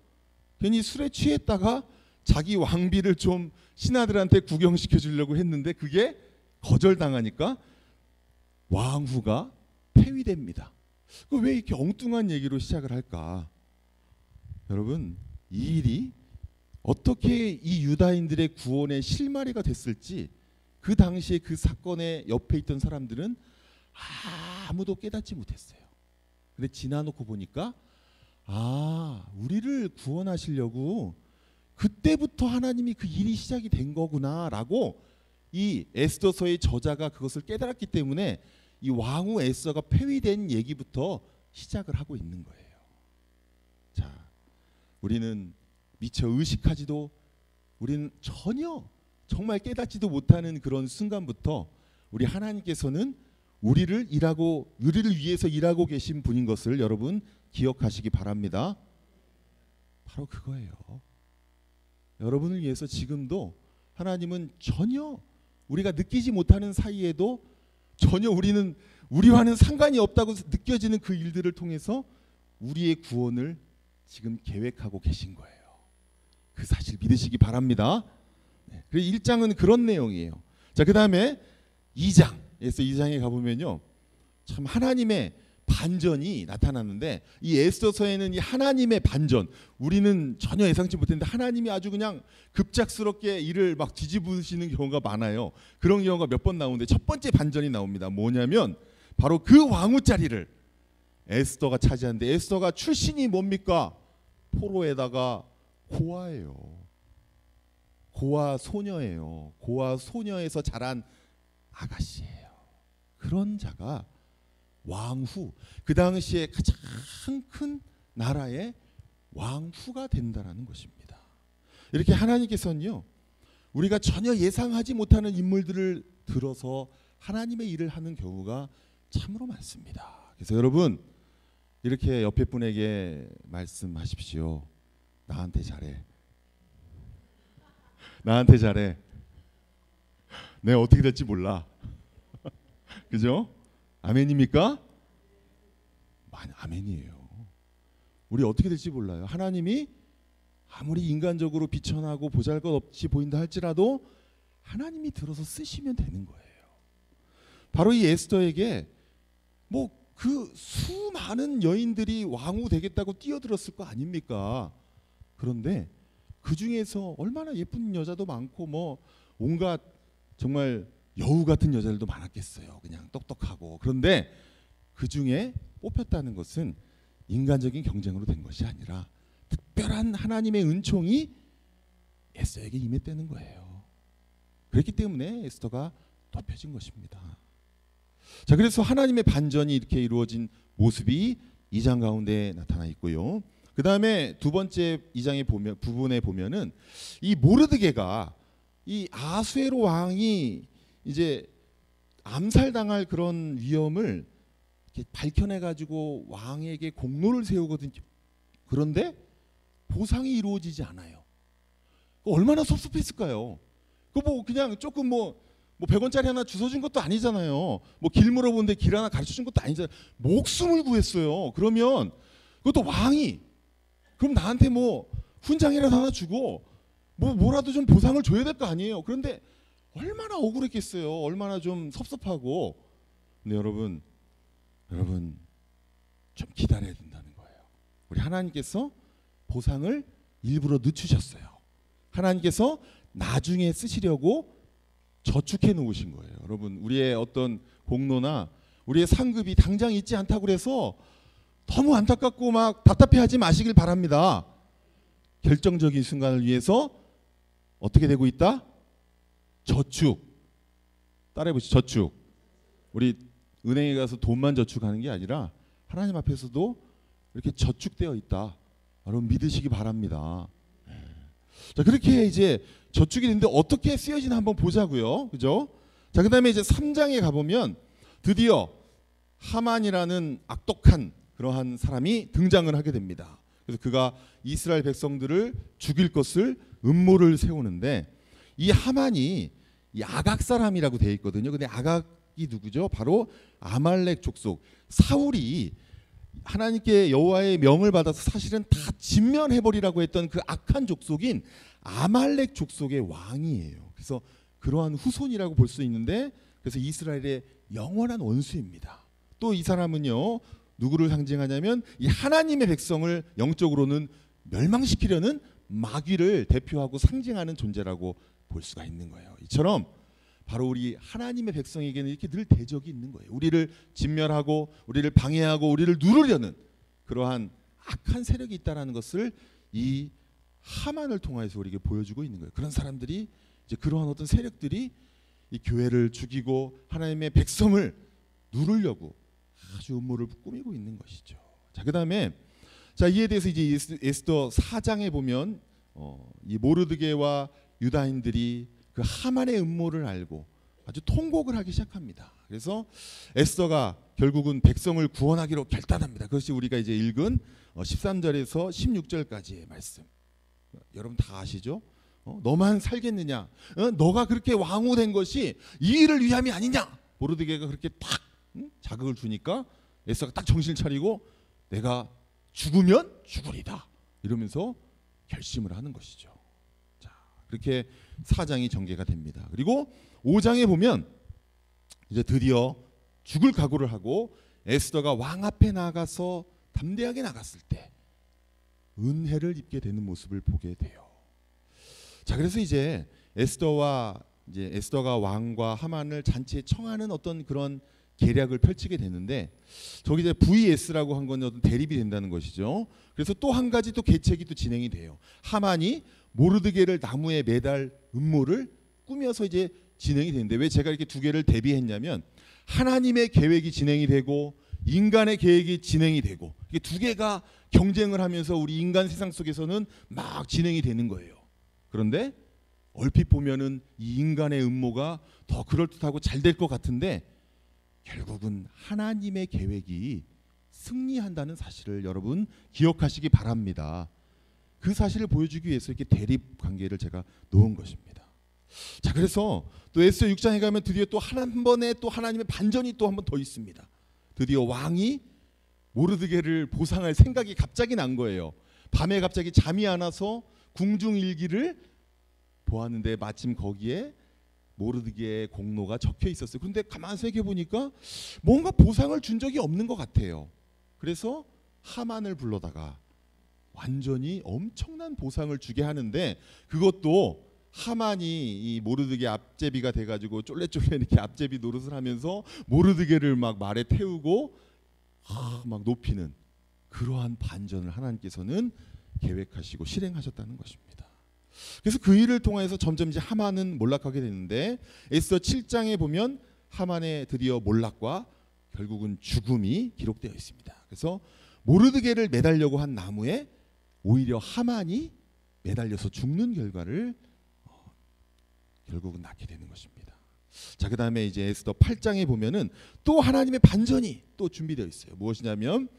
괜히 술에 취했다가 자기 왕비를 좀 신하들한테 구경시켜 주려고 했는데 그게 거절당하니까 왕후가 폐위됩니다. 왜 이렇게 엉뚱한 얘기로 시작을 할까? 여러분, 이 일이 어떻게 이 유다인들의 구원의 실마리가 됐을지 그 당시에 그 사건의 옆에 있던 사람들은 아무도 깨닫지 못했어요. 근데 지나놓고 보니까 우리를 구원하시려고 그때부터 하나님이 그 일이 시작이 된 거구나라고 이 에스더서의 저자가 그것을 깨달았기 때문에 이 왕후 에스더가 폐위된 얘기부터 시작을 하고 있는 거예요. 자, 우리는 미처 의식하지도, 우리는 전혀 정말 깨닫지도 못하는 그런 순간부터 우리 하나님께서는 우리를 위해서 일하고 계신 분인 것을 여러분 기억하시기 바랍니다. 바로 그거예요. 여러분을 위해서 지금도 하나님은 전혀 우리가 느끼지 못하는 사이에도 전혀 우리와는 상관이 없다고 느껴지는 그 일들을 통해서 우리의 구원을 지금 계획하고 계신 거예요. 그 사실 믿으시기 바랍니다. 네. 그래서 1장은 그런 내용이에요. 자, 그 다음에 2장에서 2장에 가보면요, 참 하나님의 반전이 나타났는데 이 에스더서에는 이 하나님의 반전, 우리는 전혀 예상치 못했는데 하나님이 아주 그냥 급작스럽게 일을 막 뒤집으시는 경우가 많아요. 그런 경우가 몇 번 나오는데 첫 번째 반전이 나옵니다. 뭐냐면 바로 그 왕후 자리를 에스더가 차지하는데, 에스더가 출신이 뭡니까? 포로에다가 고아예요. 고아 소녀예요. 고아 소녀에서 자란 아가씨예요. 그런 자가 왕후, 그 당시에 가장 큰 나라의 왕후가 된다라는 것입니다. 이렇게 하나님께서는요, 우리가 전혀 예상하지 못하는 인물들을 들어서 하나님의 일을 하는 경우가 참으로 많습니다. 그래서 여러분, 이렇게 옆에 분에게 말씀하십시오. 나한테 잘해. 나한테 잘해. 내가 어떻게 될지 몰라. 그죠? 아멘입니까? 아멘이에요. 우리 어떻게 될지 몰라요. 하나님이 아무리 인간적으로 비천하고 보잘것없이 보인다 할지라도 하나님이 들어서 쓰시면 되는 거예요. 바로 이 에스더에게 그 수많은 여인들이 왕후 되겠다고 뛰어들었을 거 아닙니까? 그런데 그 중에서 얼마나 예쁜 여자도 많고 뭐 온갖 정말 여우 같은 여자들도 많았겠어요. 그냥 똑똑하고. 그런데 그 중에 뽑혔다는 것은 인간적인 경쟁으로 된 것이 아니라 특별한 하나님의 은총이 에스더에게 임했다는 거예요. 그렇기 때문에 에스더가 높여진 것입니다. 자, 그래서 하나님의 반전이 이렇게 이루어진 모습이 2장 가운데 나타나 있고요. 그 다음에 두 번째 2장의 부분에 보면은 이 모르드게가 이 아수에로 왕이 이제 암살당할 그런 위험을 이렇게 밝혀내가지고 왕에게 공로를 세우거든요. 그런데 보상이 이루어지지 않아요. 얼마나 섭섭했을까요? 그 뭐 그냥 조금 뭐 100원짜리 하나 주워준 것도 아니잖아요. 뭐 길 물어보는데 길 하나 가르쳐준 것도 아니잖아요. 목숨을 구했어요. 그러면 그것도 왕이 그럼 나한테 뭐 훈장이라도 하나 주고 뭐라도 좀 보상을 줘야 될 거 아니에요. 그런데 얼마나 억울했겠어요. 얼마나 좀 섭섭하고. 근데 여러분 좀 기다려야 된다는 거예요. 우리 하나님께서 보상을 일부러 늦추셨어요. 하나님께서 나중에 쓰시려고 저축해 놓으신 거예요. 여러분, 우리의 어떤 공로나 우리의 상급이 당장 있지 않다고 그래서 너무 안타깝고 막 답답해하지 마시길 바랍니다. 결정적인 순간을 위해서 어떻게 되고 있다? 저축. 따라해보시죠. 저축. 우리 은행에 가서 돈만 저축하는 게 아니라 하나님 앞에서도 이렇게 저축되어 있다. 여러분 믿으시기 바랍니다. 자, 그렇게 이제 저축이 됐는데 어떻게 쓰여지나 한번 보자고요. 그죠? 자, 그다음에 이제 3장에 가보면 드디어 하만이라는 악독한 그러한 사람이 등장을 하게 됩니다. 그래서 그가 이스라엘 백성들을 죽일 것을 음모를 세우는데 이 하만이 이 아각 사람이라고 되어 있거든요. 근데 아각이 누구죠? 바로 아말렉 족속. 사울이 하나님께 여호와의 명을 받아서 사실은 다 진멸해버리라고 했던 그 악한 족속인 아말렉 족속의 왕이에요. 그래서 그러한 후손이라고 볼 수 있는데 그래서 이스라엘의 영원한 원수입니다. 또 이 사람은요 누구를 상징하냐면 이 하나님의 백성을 영적으로는 멸망시키려는 마귀를 대표하고 상징하는 존재라고 볼 수가 있는 거예요. 이처럼 바로 우리 하나님의 백성에게는 이렇게 늘 대적이 있는 거예요. 우리를 진멸하고 우리를 방해하고 우리를 누르려는 그러한 악한 세력이 있다는 것을 이 하만을 통해서 우리에게 보여주고 있는 거예요. 그런 사람들이 이제 그러한 어떤 세력들이 이 교회를 죽이고 하나님의 백성을 누르려고 아주 음모를 꾸미고 있는 것이죠. 자, 그다음에 자, 이에 대해서 이제 에스더 4장에 보면 이 모르드게와 유다인들이 그 하만의 음모를 알고 아주 통곡을 하기 시작합니다. 그래서 에스더가 결국은 백성을 구원하기로 결단합니다. 그것이 우리가 이제 읽은 13절에서 16절까지의 말씀. 여러분 다 아시죠? 너만 살겠느냐? 너가 그렇게 왕후된 것이 이 일을 위함이 아니냐? 모르드게가 그렇게 딱 자극을 주니까 에스더가 딱 정신을 차리고 내가 죽으면 죽으리다 이러면서 결심을 하는 것이죠. 자, 그렇게 4장이 전개가 됩니다. 그리고 5장에 보면 이제 드디어 죽을 각오를 하고 에스더가 왕 앞에 나가서 담대하게 나갔을 때 은혜를 입게 되는 모습을 보게 돼요. 자, 그래서 이제 에스더가 왕과 하만을 잔치에 청하는 어떤 그런 계략을 펼치게 되는데 저기 이제 VS라고 한 건 어떤 대립이 된다는 것이죠. 그래서 또 한 가지 또 계책이 또 진행이 돼요. 하만이 모르드게를 나무에 매달 음모를 꾸며서 이제 진행이 되는데 왜 제가 이렇게 두 개를 대비했냐면 하나님의 계획이 진행이 되고 인간의 계획이 진행이 되고 이게 두 개가 경쟁을 하면서 우리 인간 세상 속에서는 막 진행이 되는 거예요. 그런데 얼핏 보면은 이 인간의 음모가 더 그럴듯하고 잘 될 것 같은데 결국은 하나님의 계획이 승리한다는 사실을 여러분 기억하시기 바랍니다. 그 사실을 보여주기 위해서 이렇게 대립 관계를 제가 놓은 것입니다. 자, 그래서 또 에스더 6장에 가면 드디어 또 한 번에 또 하나님의 반전이 또 한 번 더 있습니다. 드디어 왕이 모르드게를 보상할 생각이 갑자기 난 거예요. 밤에 갑자기 잠이 안 와서 궁중일기를 보았는데 마침 거기에 모르드게의 공로가 적혀 있었어요. 그런데 가만히 생각해 보니까 뭔가 보상을 준 적이 없는 것 같아요. 그래서 하만을 불러다가 완전히 엄청난 보상을 주게 하는데, 그것도 하만이 이 모르드게 앞제비가 돼가지고 쫄래쫄래 이렇게 앞제비 노릇을 하면서 모르드게를 막 말에 태우고 막 높이는 그러한 반전을 하나님께서는 계획하시고 실행하셨다는 것입니다. 그래서 그 일을 통해서 점점 이제 하만은 몰락하게 되는데, 에스더 7장에 보면 하만의 드디어 몰락과 결국은 죽음이 기록되어 있습니다. 그래서 모르드게를 매달려고 한 나무에 오히려 하만이 매달려서 죽는 결과를 결국은 낳게 되는 것입니다. 자, 그다음에 이제 에스더 8장에 보면은 또 하나님의 반전이 또 준비되어 있어요. 무엇이냐면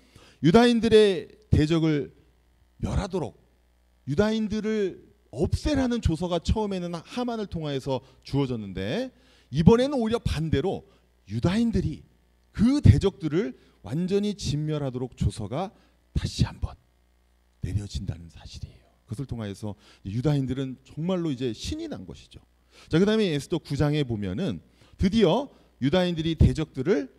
유다인들의 대적을 멸하도록 유다인들을 없애라는 조서가 처음에는 하만을 통하여서 주어졌는데, 이번에는 오히려 반대로 유다인들이 그 대적들을 완전히 진멸하도록 조서가 다시 한번 내려진다는 사실이에요. 그것을 통하여서 유다인들은 정말로 이제 신이 난 것이죠. 자, 그다음에 에스더 9장에 보면은 드디어 유다인들이 대적들을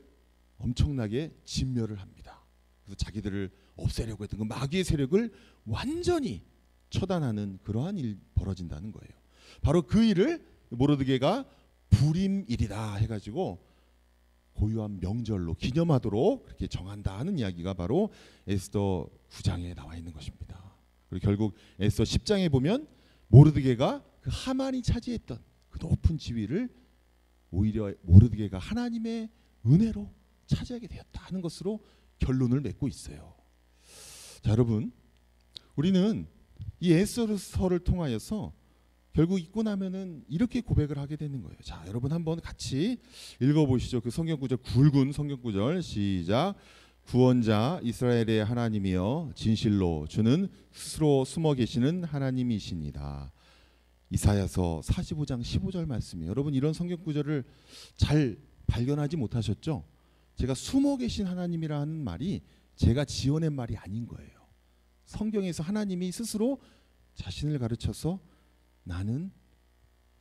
엄청나게 진멸을 합니다. 그래서 자기들을 없애려고 했던 그 마귀의 세력을 완전히 처단하는 그러한 일이 벌어진다는 거예요. 바로 그 일을 모르드게가 불임일이다 해가지고 고유한 명절로 기념하도록 그렇게 정한다 하는 이야기가 바로 에스더 9장에 나와 있는 것입니다. 그리고 결국 에스더 10장에 보면 모르드게가 그 하만이 차지했던 그 높은 지위를 오히려 모르드게가 하나님의 은혜로 차지하게 되었다 하는 것으로 결론을 맺고 있어요. 자, 여러분, 우리는 이 에스더서를 통하여서 결국 읽고 나면은 이렇게 고백을 하게 되는 거예요. 자, 여러분 한번 같이 읽어보시죠. 그 성경구절, 굵은 성경구절 시작. 구원자 이스라엘의 하나님이여 진실로 주는 스스로 숨어 계시는 하나님이시니다. 이사야서 45장 15절 말씀이에요. 여러분 이런 성경구절을 잘 발견하지 못하셨죠? 제가 숨어 계신 하나님이라는 말이 제가 지어낸 말이 아닌 거예요. 성경에서 하나님이 스스로 자신을 가르쳐서 나는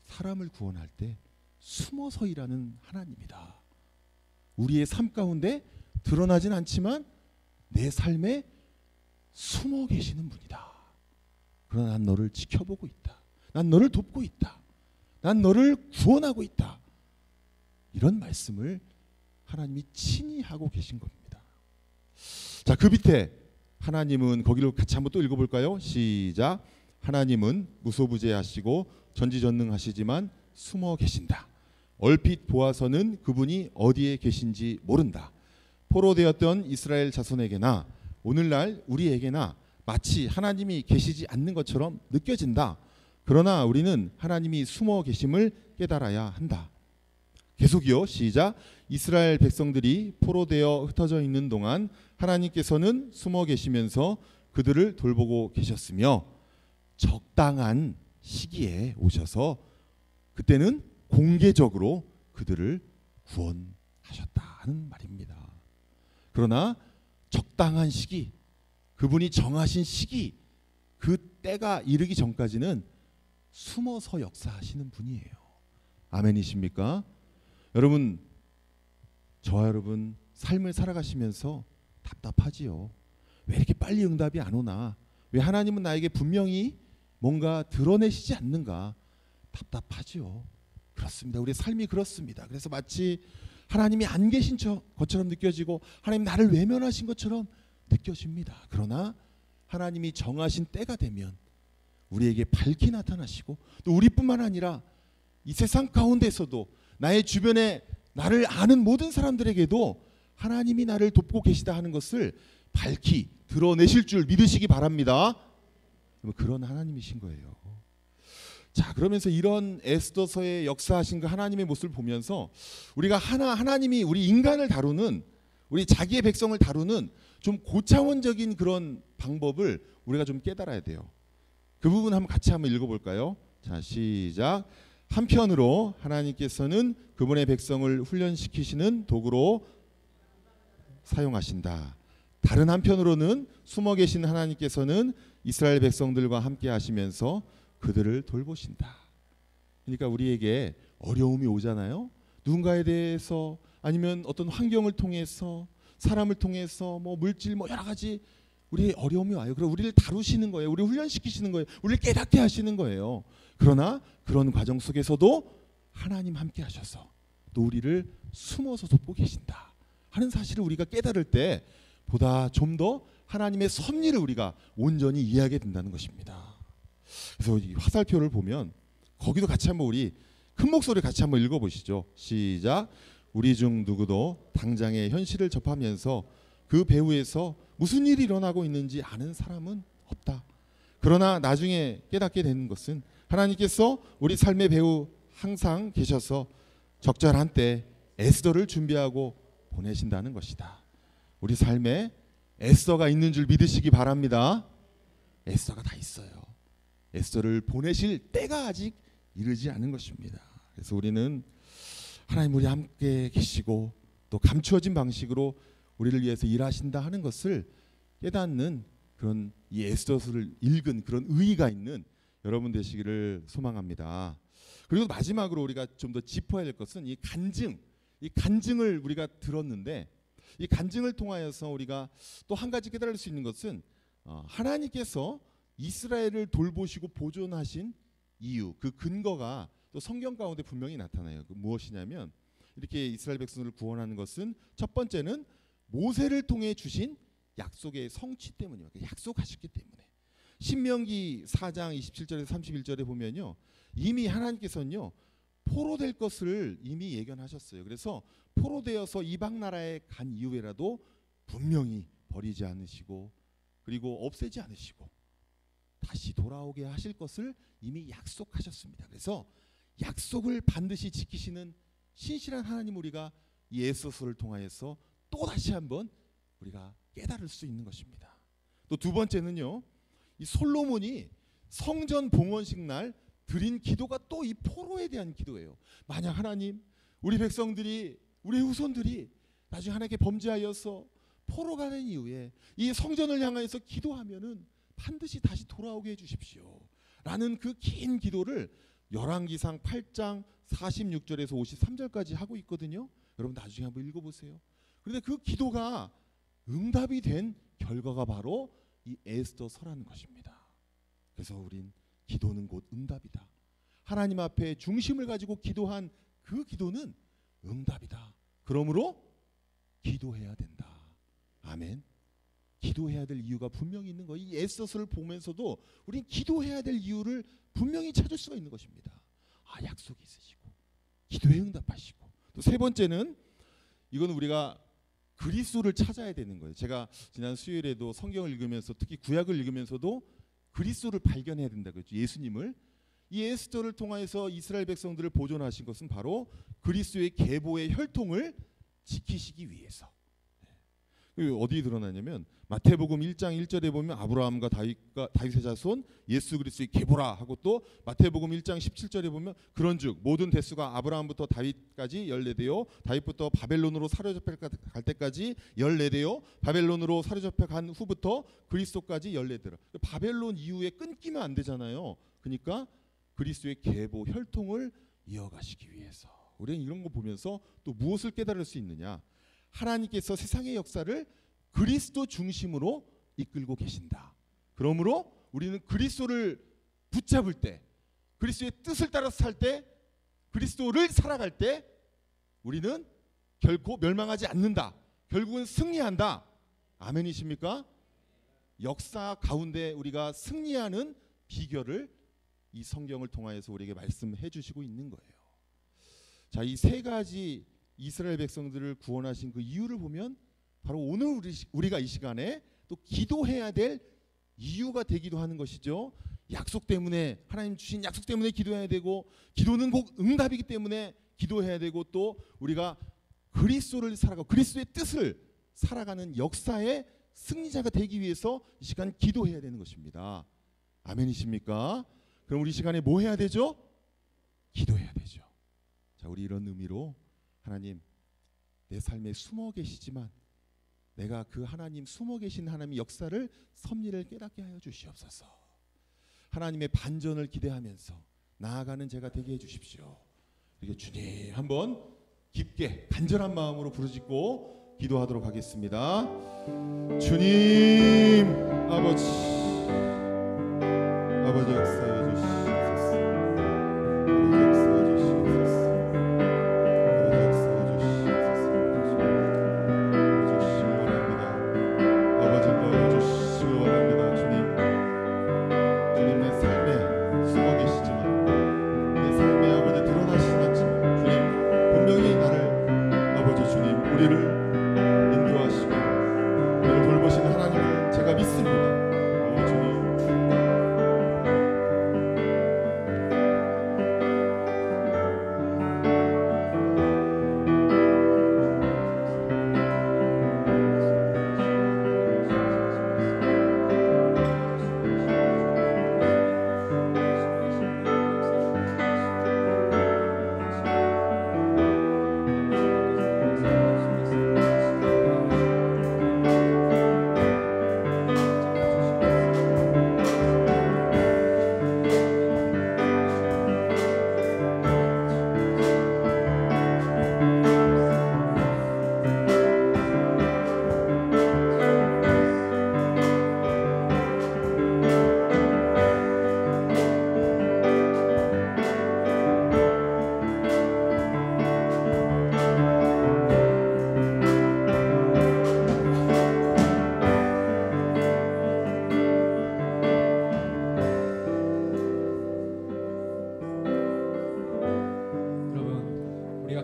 사람을 구원할 때 숨어서 일하는 하나님이다. 우리의 삶 가운데 드러나진 않지만 내 삶에 숨어 계시는 분이다. 그러나 난 너를 지켜보고 있다. 난 너를 돕고 있다. 난 너를 구원하고 있다. 이런 말씀을 하나님이 친히 하고 계신 겁니다. 자, 그 밑에 하나님은 거기를 같이 한번 또 읽어볼까요? 시작. 하나님은 무소부재하시고 전지전능하시지만 숨어 계신다. 얼핏 보아서는 그분이 어디에 계신지 모른다. 포로되었던 이스라엘 자손에게나 오늘날 우리에게나 마치 하나님이 계시지 않는 것처럼 느껴진다. 그러나 우리는 하나님이 숨어 계심을 깨달아야 한다. 계속이요. 시작. 이스라엘 백성들이 포로되어 흩어져 있는 동안 하나님께서는 숨어 계시면서 그들을 돌보고 계셨으며 적당한 시기에 오셔서 그때는 공개적으로 그들을 구원하셨다는 말입니다. 그러나 적당한 시기, 그분이 정하신 시기, 그 때가 이르기 전까지는 숨어서 역사하시는 분이에요. 아멘이십니까? 여러분, 저와 여러분 삶을 살아가시면서 답답하지요. 왜 이렇게 빨리 응답이 안 오나? 왜 하나님은 나에게 분명히 뭔가 드러내시지 않는가? 답답하지요. 그렇습니다. 우리의 삶이 그렇습니다. 그래서 마치 하나님이 안 계신 것처럼 느껴지고 하나님 나를 외면하신 것처럼 느껴집니다. 그러나 하나님이 정하신 때가 되면 우리에게 밝히 나타나시고 또 우리뿐만 아니라 이 세상 가운데서도 나의 주변에 나를 아는 모든 사람들에게도 하나님이 나를 돕고 계시다 하는 것을 밝히 드러내실 줄 믿으시기 바랍니다. 그런 하나님이신 거예요. 자, 그러면서 이런 에스더서의 역사하신 그 하나님의 모습을 보면서 우리가 하나님이 우리 인간을 다루는, 우리 자기의 백성을 다루는 좀 고차원적인 그런 방법을 우리가 좀 깨달아야 돼요. 그 부분 한번 같이 한번 읽어볼까요? 자, 시작. 한편으로 하나님께서는 그분의 백성을 훈련시키시는 도구로 사용하신다. 다른 한편으로는 숨어 계신 하나님께서는 이스라엘 백성들과 함께 하시면서 그들을 돌보신다. 그러니까 우리에게 어려움이 오잖아요. 누군가에 대해서 아니면 어떤 환경을 통해서 사람을 통해서 뭐 물질 뭐 여러 가지 우리의 어려움이 와요. 그럼 우리를 다루시는 거예요. 우리를 훈련시키시는 거예요. 우리를 깨닫게 하시는 거예요. 그러나 그런 과정 속에서도 하나님 함께 하셔서 또 우리를 숨어서 돕고 계신다 하는 사실을 우리가 깨달을 때 보다 좀 더 하나님의 섭리를 우리가 온전히 이해하게 된다는 것입니다. 그래서 이 화살표를 보면 거기도 같이 한번 우리 큰 목소리 같이 한번 읽어보시죠. 시작. 우리 중 누구도 당장의 현실을 접하면서 그 배후에서 무슨 일이 일어나고 있는지 아는 사람은 없다. 그러나 나중에 깨닫게 되는 것은 하나님께서 우리 삶의 배후 항상 계셔서 적절한 때 에스더를 준비하고 보내신다는 것이다. 우리 삶에 에스더가 있는 줄 믿으시기 바랍니다. 에스더가 다 있어요. 에스더를 보내실 때가 아직 이르지 않은 것입니다. 그래서 우리는 하나님 우리 함께 계시고 또 감추어진 방식으로 우리를 위해서 일하신다 하는 것을 깨닫는 그런 이 에스더서를 읽은 그런 의의가 있는 여러분 되시기를 소망합니다. 그리고 마지막으로 우리가 좀 더 짚어야 될 것은 이 간증을 우리가 들었는데 이 간증을 통하여서 우리가 또 한 가지 깨달을 수 있는 것은 하나님께서 이스라엘을 돌보시고 보존하신 이유, 그 근거가 또 성경 가운데 분명히 나타나요. 그 무엇이냐면 이렇게 이스라엘 백성을 구원하는 것은 첫 번째는 모세를 통해 주신 약속의 성취 때문이에요. 약속하셨기 때문에. 신명기 4장 27절에서 31절에 보면요. 이미 하나님께서는요. 포로될 것을 이미 예견하셨어요. 그래서 포로되어서 이방 나라에 간 이후에라도 분명히 버리지 않으시고 그리고 없애지 않으시고 다시 돌아오게 하실 것을 이미 약속하셨습니다. 그래서 약속을 반드시 지키시는 신실한 하나님 우리가 이 에스더서를 통하여서 또 다시 한번 우리가 깨달을 수 있는 것입니다. 또 두 번째는요. 이 솔로몬이 성전 봉헌식 날 드린 기도가 또 이 포로에 대한 기도예요. 만약 하나님 우리 백성들이 우리 후손들이 나중에 하나님께 범죄하여서 포로가 된 이후에 이 성전을 향하여서 기도하면은 반드시 다시 돌아오게 해주십시오 라는 그 긴 기도를 열왕기상 8장 46절에서 53절까지 하고 있거든요. 여러분 나중에 한번 읽어보세요. 그런데 그 기도가 응답이 된 결과가 바로 이 에스더서라는 것입니다. 그래서 우린 기도는 곧 응답이다. 하나님 앞에 중심을 가지고 기도한 그 기도는 응답이다. 그러므로 기도해야 된다. 아멘. 기도해야 될 이유가 분명히 있는 거예요. 이 에스더서를 보면서도 우린 기도해야 될 이유를 분명히 찾을 수가 있는 것입니다. 아, 약속이 있으시고 기도에 응답하시고 또 세 번째는 이건 우리가 그리스도를 찾아야 되는 거예요. 제가 지난 수요일에도 성경을 읽으면서 특히 구약을 읽으면서도 그리스도를 발견해야 된다고 했죠. 예수님을. 이 에스더를 통해서 이스라엘 백성들을 보존하신 것은 바로 그리스도의 계보의 혈통을 지키시기 위해서. 어디 드러나냐면 마태복음 1장 1절에 보면 아브라함과 다윗의 자손 예수 그리스도의 계보라 하고 또 마태복음 1장 17절에 보면 그런즉 모든 대수가 아브라함부터 다윗까지 14대요 다윗부터 바벨론으로 사로잡혀 갈 때까지 14대요 바벨론으로 사로잡혀 간 후부터 그리스도까지 14대라. 바벨론 이후에 끊기면 안 되잖아요. 그러니까 그리스도의 계보 혈통을 이어가시기 위해서 우리는 이런 거 보면서 또 무엇을 깨달을 수 있느냐. 하나님께서 세상의 역사를 그리스도 중심으로 이끌고 계신다. 그러므로 우리는 그리스도를 붙잡을 때 그리스도의 뜻을 따라서 살 때 그리스도를 살아갈 때 우리는 결코 멸망하지 않는다. 결국은 승리한다. 아멘이십니까? 역사 가운데 우리가 승리하는 비결을 이 성경을 통하여서 우리에게 말씀해 주시고 있는 거예요. 자, 이 세 가지 이스라엘 백성들을 구원하신 그 이유를 보면 바로 오늘 우리가 이 시간에 또 기도해야 될 이유가 되기도 하는 것이죠. 약속 때문에 하나님 주신 약속 때문에 기도해야 되고 기도는 꼭 응답이기 때문에 기도해야 되고 또 우리가 그리스도를 살아가고 그리스도의 뜻을 살아가는 역사의 승리자가 되기 위해서 이 시간 기도해야 되는 것입니다. 아멘이십니까? 그럼 우리 시간에 뭐 해야 되죠? 기도해야 되죠. 자, 우리 이런 의미로 하나님 내 삶에 숨어 계시지만 내가 그 하나님 숨어 계신 하나님의 역사를 섭리를 깨닫게 하여 주시옵소서. 하나님의 반전을 기대하면서 나아가는 제가 되게 해주십시오. 이렇게 주님 한번 깊게 간절한 마음으로 부르짖고 기도하도록 하겠습니다. 주님 아버지 역사해 주시옵소서. 아버지 역사해 주시옵소서. 아버지 역사해 주시옵소서. 주시기 원합니다. 아버지 넣어주시기 원합니다. 주님 내 삶에 숨어 계시지만 내 삶에 아버지 드러나시지 않지만 주님 분명히 나를 아버지 주님 우리를 인도하시고 우리를 돌보시는 하나님을 제가 믿습니다. 주님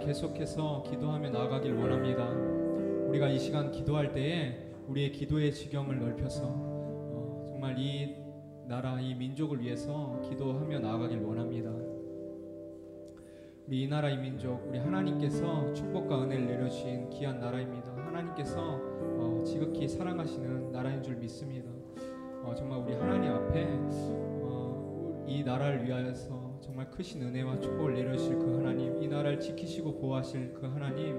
계속해서 기도하며 나아가길 원합니다. 우리가 이 시간 기도할 때에 우리의 기도의 지경을 넓혀서 정말 이 나라, 이 민족을 위해서 기도하며 나아가길 원합니다. 우리 이 나라, 이 민족, 우리 하나님께서 축복과 은혜를 내려주신 귀한 나라입니다. 하나님께서 지극히 사랑하시는 나라인 줄 믿습니다. 정말 우리 하나님 앞에 이 나라를 위하여서 정말 크신 은혜와 축복을 내려주실 그 하나님, 이 나라를 지키시고 보호하실 그 하나님,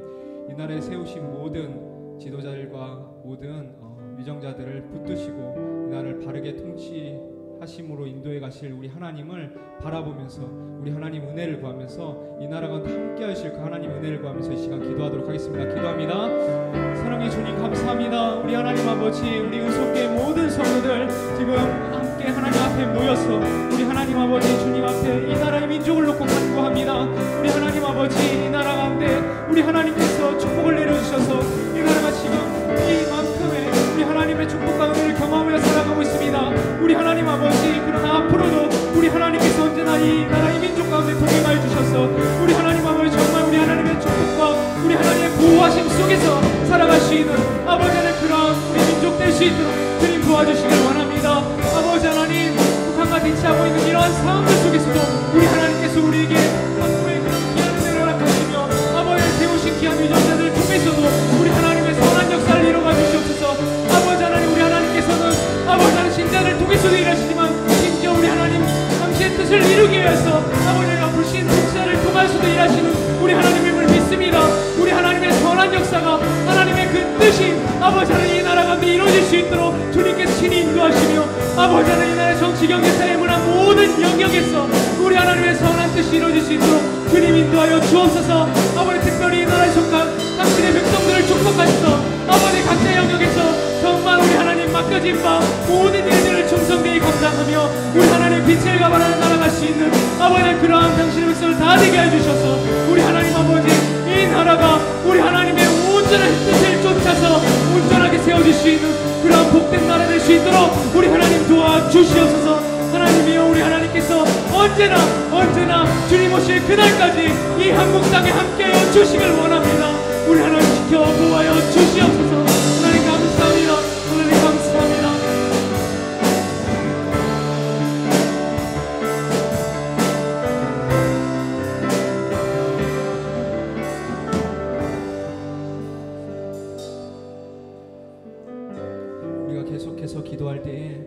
이 나라에 세우신 모든 지도자들과 모든 위정자들을 붙드시고 이 나라를 바르게 통치하심으로 인도해 가실 우리 하나님을 바라보면서 우리 하나님 은혜를 구하면서 이 나라가 함께 하실 그 하나님 은혜를 구하면서 이 시간 기도하도록 하겠습니다. 기도합니다. 사랑의 주님 감사합니다. 우리 하나님 아버지, 우리 은속교회 모든 성도들 지금 함께 하나님 앞에 모여서 우리 하나님 아버지 주님 앞에 이 나라의 민족을 놓고 간구합니다. 우리 하나님 아버지, 이 나라 가운데 우리 하나님께서 축복을 내려주셔서 이 나라가 지금 이만큼의 우리 하나님의 축복과 은혜를 경험하며 살아가고 있습니다. 우리 하나님 아버지, 그러나 앞으로도 우리 하나님께서 언제나 이 나라 이 민족 가운데 동행하여 주셔서 우리 하나님 아버지 정말 우리 하나님의 축복과 우리 하나님의 보호하심 속에서 살아갈 수 있는 아버지 하나님 그런 우리 민족 될 수 있도록 주님 도와주시길 원합니다. 아버지 하나님, 북한과 대치하고 있는 이러한 상황들 속에서도 우리 하나님께서 우리에게 한국의 그런 귀한 은혜를 허락하시며 아버지 세우신 귀한 위정자들을 통해서도 우리 하나님의 선한 역사를 이뤄가 주시옵소서. 아버지 하나님, 우리 하나님께서는 아버지 하나님 신자를 통해서도 일하시지만 심지어 우리 하나님 당시의 뜻을 이루기 위해서 아버지 하나님 부르신 통치자를 통해서도 일하시는 우리 하나님임을 믿습니다. 우리 하나님의 선한 역사가 하나님의 그 뜻이 아버지 하나님 이 나라 가운데 이루어질 수 있도록 주님께서 친히 인도하시며 아버지 하나님 이 나라의 정치 경제 사회 문화 모든 영역에서 우리 하나님의 선한 뜻이 이루어질 수 있도록 주님 인도하여 주옵소서. 아버지 특별히 이 나라에 속한 당신의 백성들을 축복하셔서 아버지 각자 영역에서 정말 우리 하나님 맡겨진 바 모든 일들을 충성되이 감당하며 우리 하나님 빛을 가발하여 날아갈 수 있는 아버지 그러한 당신의 백성을 다 되게 해주셔서 우리 하나님 아버지 이 나라가 우리 하나님의 온전한 뜻을 쫓아서 온전하게 세워질 수 있는 그러한 복된 나라 될 수 있도록 우리 하나님 도와주시옵소서. 하나님이여, 우리 하나님께서 언제나 주님 오실 그날까지 이 한국 땅에 함께하여 주시길 원합니다. 우리 하나님 지켜 보호하여 주시옵소서. 하나님 감사합니다. 하나님 감사합니다. 우리가 계속해서 기도할 때에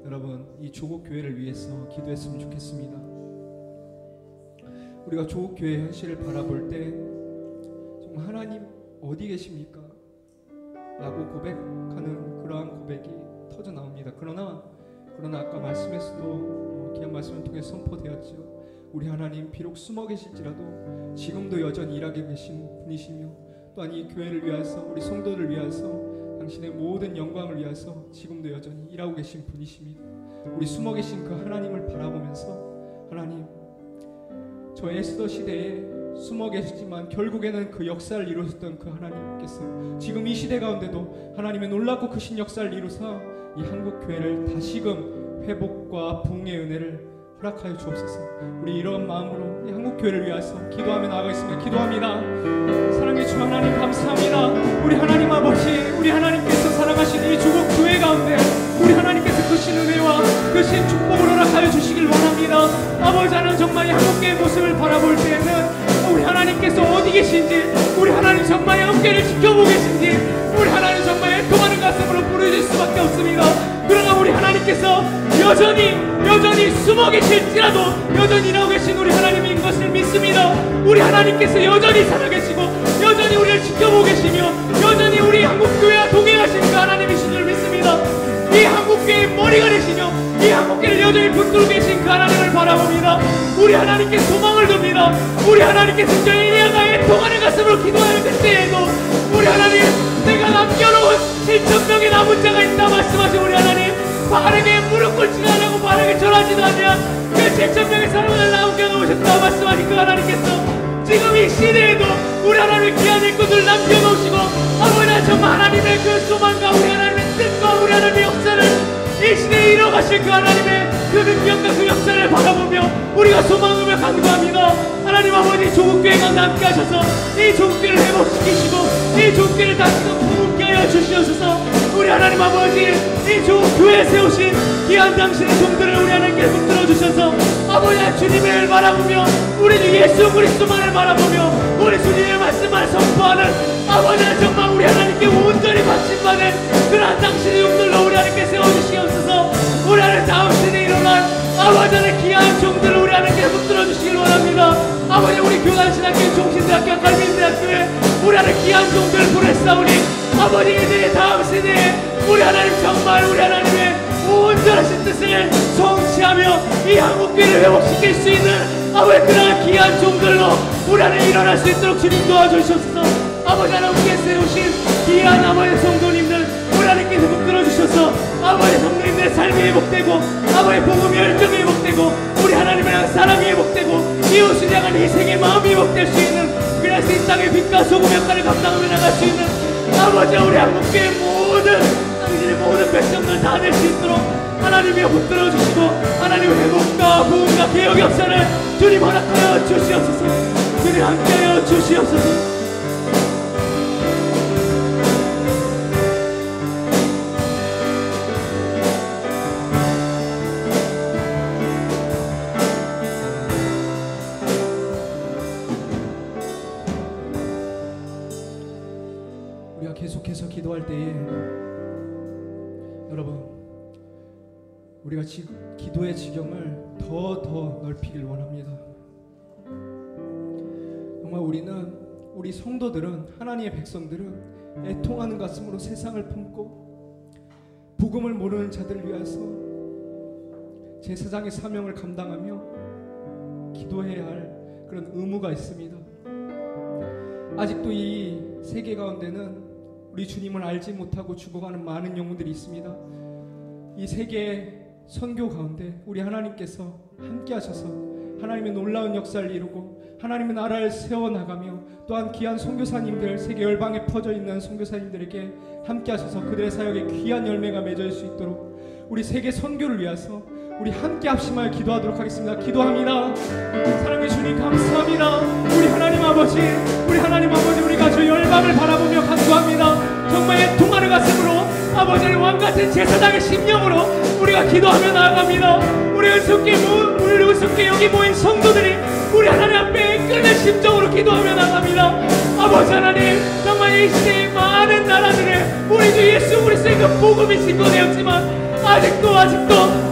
여러분 이 조국 교회를 위해서 기도했으면 좋겠습니다. 우리가 조국 교회의 현실을 바라볼 때 정말 하나님 어디 계십니까? 라고 고백하는 그러한 고백이 터져 나옵니다. 그러나 아까 말씀에서도 귀한 말씀을 통해 선포되었죠. 우리 하나님 비록 숨어 계실지라도 지금도 여전히 일하게 계신 분이시며 또한 이 교회를 위해서 우리 성도를 위해서 당신의 모든 영광을 위해서 지금도 여전히 일하고 계신 분이십니다. 우리 숨어 계신 그 하나님을 바라보면서 하나님, 저 에스더 시대에 숨어 계시지만 결국에는 그 역사를 이루셨던 그 하나님께서 지금 이 시대 가운데도 하나님의 놀랍고 크신 역사를 이루사 이 한국 교회를 다시금 회복과 부흥의 은혜를 허락하여 주옵소서. 우리 이런 마음으로 이 한국 교회를 위해서 기도하며 나아가겠습니다. 기도합니다. 사랑의 주 하나님 감사합니다. 우리 하나님 아버지, 우리 하나님께서 사랑하신 이 조국 교회 가운데 우리 하나님께서 크신 은혜와 크신 축복을 허락하여 주시길 원합니다. 아버지, 하나님 정말 이 한국교회의 모습을 바라볼 때에는 우리 하나님께서 어디 계신지, 우리 하나님 정말 이 한국교회를 지켜보고 계신지, 우리 하나님 정말 애통하는 가슴으로 부르실 수밖에 없습니다. 그러나 우리 하나님께서 여전히 숨어 계실지라도 여전히 일하고 계신 우리 하나님인 것을 믿습니다. 우리 하나님께서 여전히 살아계시고 여전히 우리를 지켜보고 계시며 여전히 우리 한국교회와 동행하시는 그 하나님이신 줄 믿습니다. 이 한국교회의 머리가 되시며 이 한국교회를 여전히 붙들고 계신 그 하나님을 바라봅니다. 우리 하나님께 소망을 둡니다. 우리 하나님께서 저희 내가 애통하는 가슴으로 기도할 그때에도 우리 하나님, 내가 남겨놓은 7,000명의 남은 자가 있다 말씀하신 우리 하나님, 바르게 무릎 꿇지 않고 바르게 절하지도 않냐 그 7,000명의 사람을 남겨놓으셨다 말씀하신 그 하나님께서 지금 이 시대에도 우리 하나님의 귀한 일꾼들 남겨놓으시고 아버지, 정말 하나님의 그 소망과 우리 하나님의 뜻과 우리 하나님의 역사를 이 시대에 이뤄가실 그 하나님의 그 능력과 그 역사를 바라보며 우리가 소망하며 간구합니다. 하나님 아버지, 조국교회가 함께 하셔서 이 조국교회를 회복시키시고 이 조국교회를 다시금 부흥케 하여 주시옵소서. 우리 하나님 아버지, 이 조국교회에 세우신 귀한 당신의 종들을 우리 하나님께 붙들어 주셔서 아버지, 주님을 바라보며 우리 주 예수 그리스도만을 바라보며 우리 주님의 말씀을 선포하는 아버지, 정말 우리 하나님께 온전히 바침받은 그러한 당신의 용들로 우리 하나님께 세워주시옵소서. 우리 하나님 다음 시대에 일어난 아버지, 귀한 종들을 우리 하나님께 붙들어 주시길 원합니다. 아버지, 우리 교단신학교, 종신대학교, 갈빈대학교에 우리 하나님 귀한 종들을 보냈사오니 아버지, 이제 다음 시대에 우리 하나님 정말 우리 하나님의 온전하신 뜻을 성취하며 이 한국교회를 회복시킬 수 있는 아버지, 그러한 귀한 종들로 우리 하나님 일어날 수 있도록 주님 도와주시옵소서. 아버지, 하나님께 세우신 귀한 아버지 성도님들 우리 하나님께서 붙들어 주셔서 아버지, 성도님들의 삶이 회복되고 아버지, 복음이 열정이 회복되고 우리 하나님을 향한 사랑이 회복되고 이웃을 향한 희생의 마음이 회복될 수 있는, 그래서 이 땅의 빛과 소금 역할을 감당하며 나갈 수 있는 아버지, 우리 한국교회 당신의 모든 백성들 다 될 수 있도록 하나님이 붙들어 주시고 하나님의 회복과 부흥과 개혁 역사를 주님 허락하여 주시옵소서. 주님 함께하여 주시옵소서. 우리가 계속해서 기도할 때에 여러분, 우리가 기도의 지경을 더 넓히길 원합니다. 정말 우리 성도들은, 하나님의 백성들은 애통하는 가슴으로 세상을 품고 복음을 모르는 자들을 위해서 제사장의 사명을 감당하며 기도해야 할 그런 의무가 있습니다. 아직도 이 세계 가운데는 우리 주님을 알지 못하고 죽어가는 많은 영혼들이 있습니다. 이 세계의 선교 가운데 우리 하나님께서 함께 하셔서 하나님의 놀라운 역사를 이루고 하나님의 나라를 세워나가며 또한 귀한 선교사님들, 세계 열방에 퍼져 있는 선교사님들에게 함께 하셔서 그들의 사역에 귀한 열매가 맺어질 수 있도록 우리 세계 선교를 위해서 우리 함께 합심하여 기도하도록 하겠습니다. 기도합니다. 사랑의 주님 감사합니다. 우리 하나님 아버지, 우리가 주 열방을 바라보며 간구합니다. 정말 애통하는 가슴으로 아버지의 왕같은 제사장의 심령으로 우리가 기도하며 나아갑니다. 우리 은숙계 여기 모인 성도들이 우리 하나님 앞에 끓는 심정으로 기도하며 나갑니다. 아버지 하나님, 정말 이 시대의 많은 나라들에 우리 주 예수 그리스도의 그 복음이 증거되었지만 아직도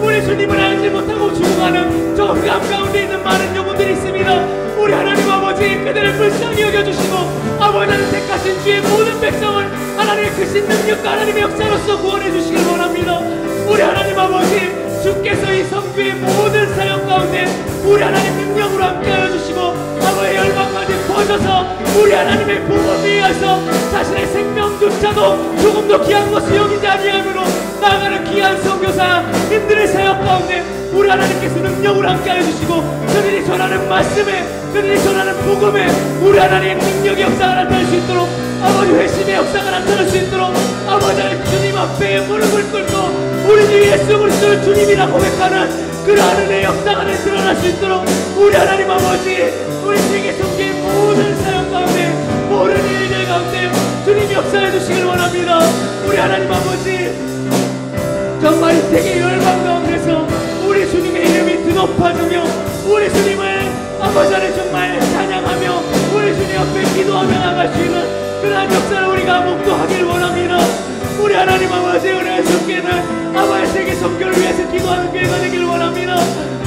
우리 주님을 알지 못하고 죽어가는 저 흑암 가운데 있는 많은 영혼들이 있습니다. 우리 하나님 아버지, 그들을 불쌍히 여겨주시고 아버지 하나님 택하신 주의 모든 백성을 하나님의 크신 능력과 하나님의 역사로서 구원해 주시길 원합니다. 우리 하나님 아버지, 주께서 이 성교의 모든 사역 가운데 우리 하나님 능력으로 함께하여 주시고 아버지 열방 가운데 퍼져서 우리 하나님의 복음을 위해서 자신의 생명조차도 조금 더 귀한 것을 여기지 아니함으로 나아가는 귀한 선교사님들의 사역 가운데 우리 하나님께서 능력으로 함께하여 주시고 그들이 전하는 말씀에 그들이 전하는 복음에 우리 하나님 능력의 역사가 나타날 수 있도록 아버지 회심의 역사가 나타날 수 있도록 아버지 하나님 주님 앞에 무릎을 꿇고 우리 주 예수 그리스도를 주님이라 고백하는 그러한 은혜의 역사가 드러날 수 있도록 우리 하나님 아버지 우리 세계 속의 모든 사역 가운데 모든 일들 가운데 주님 역사해 주시길 원합니다. 우리 하나님 아버지 정말 이 세계 열방 가운데서 우리 주님의 이름이 드높아지며 우리 주님을 아버지 안에 정말 찬양하며 우리 주님 앞에 기도하며 나갈 수 있는 그러한 역사를 우리가 목도하길 원합니다. 우리 하나님 아버지 은혜의 손길은 아버지 세계 선교를 위해서 기도하는 교회가 되길 원합니다.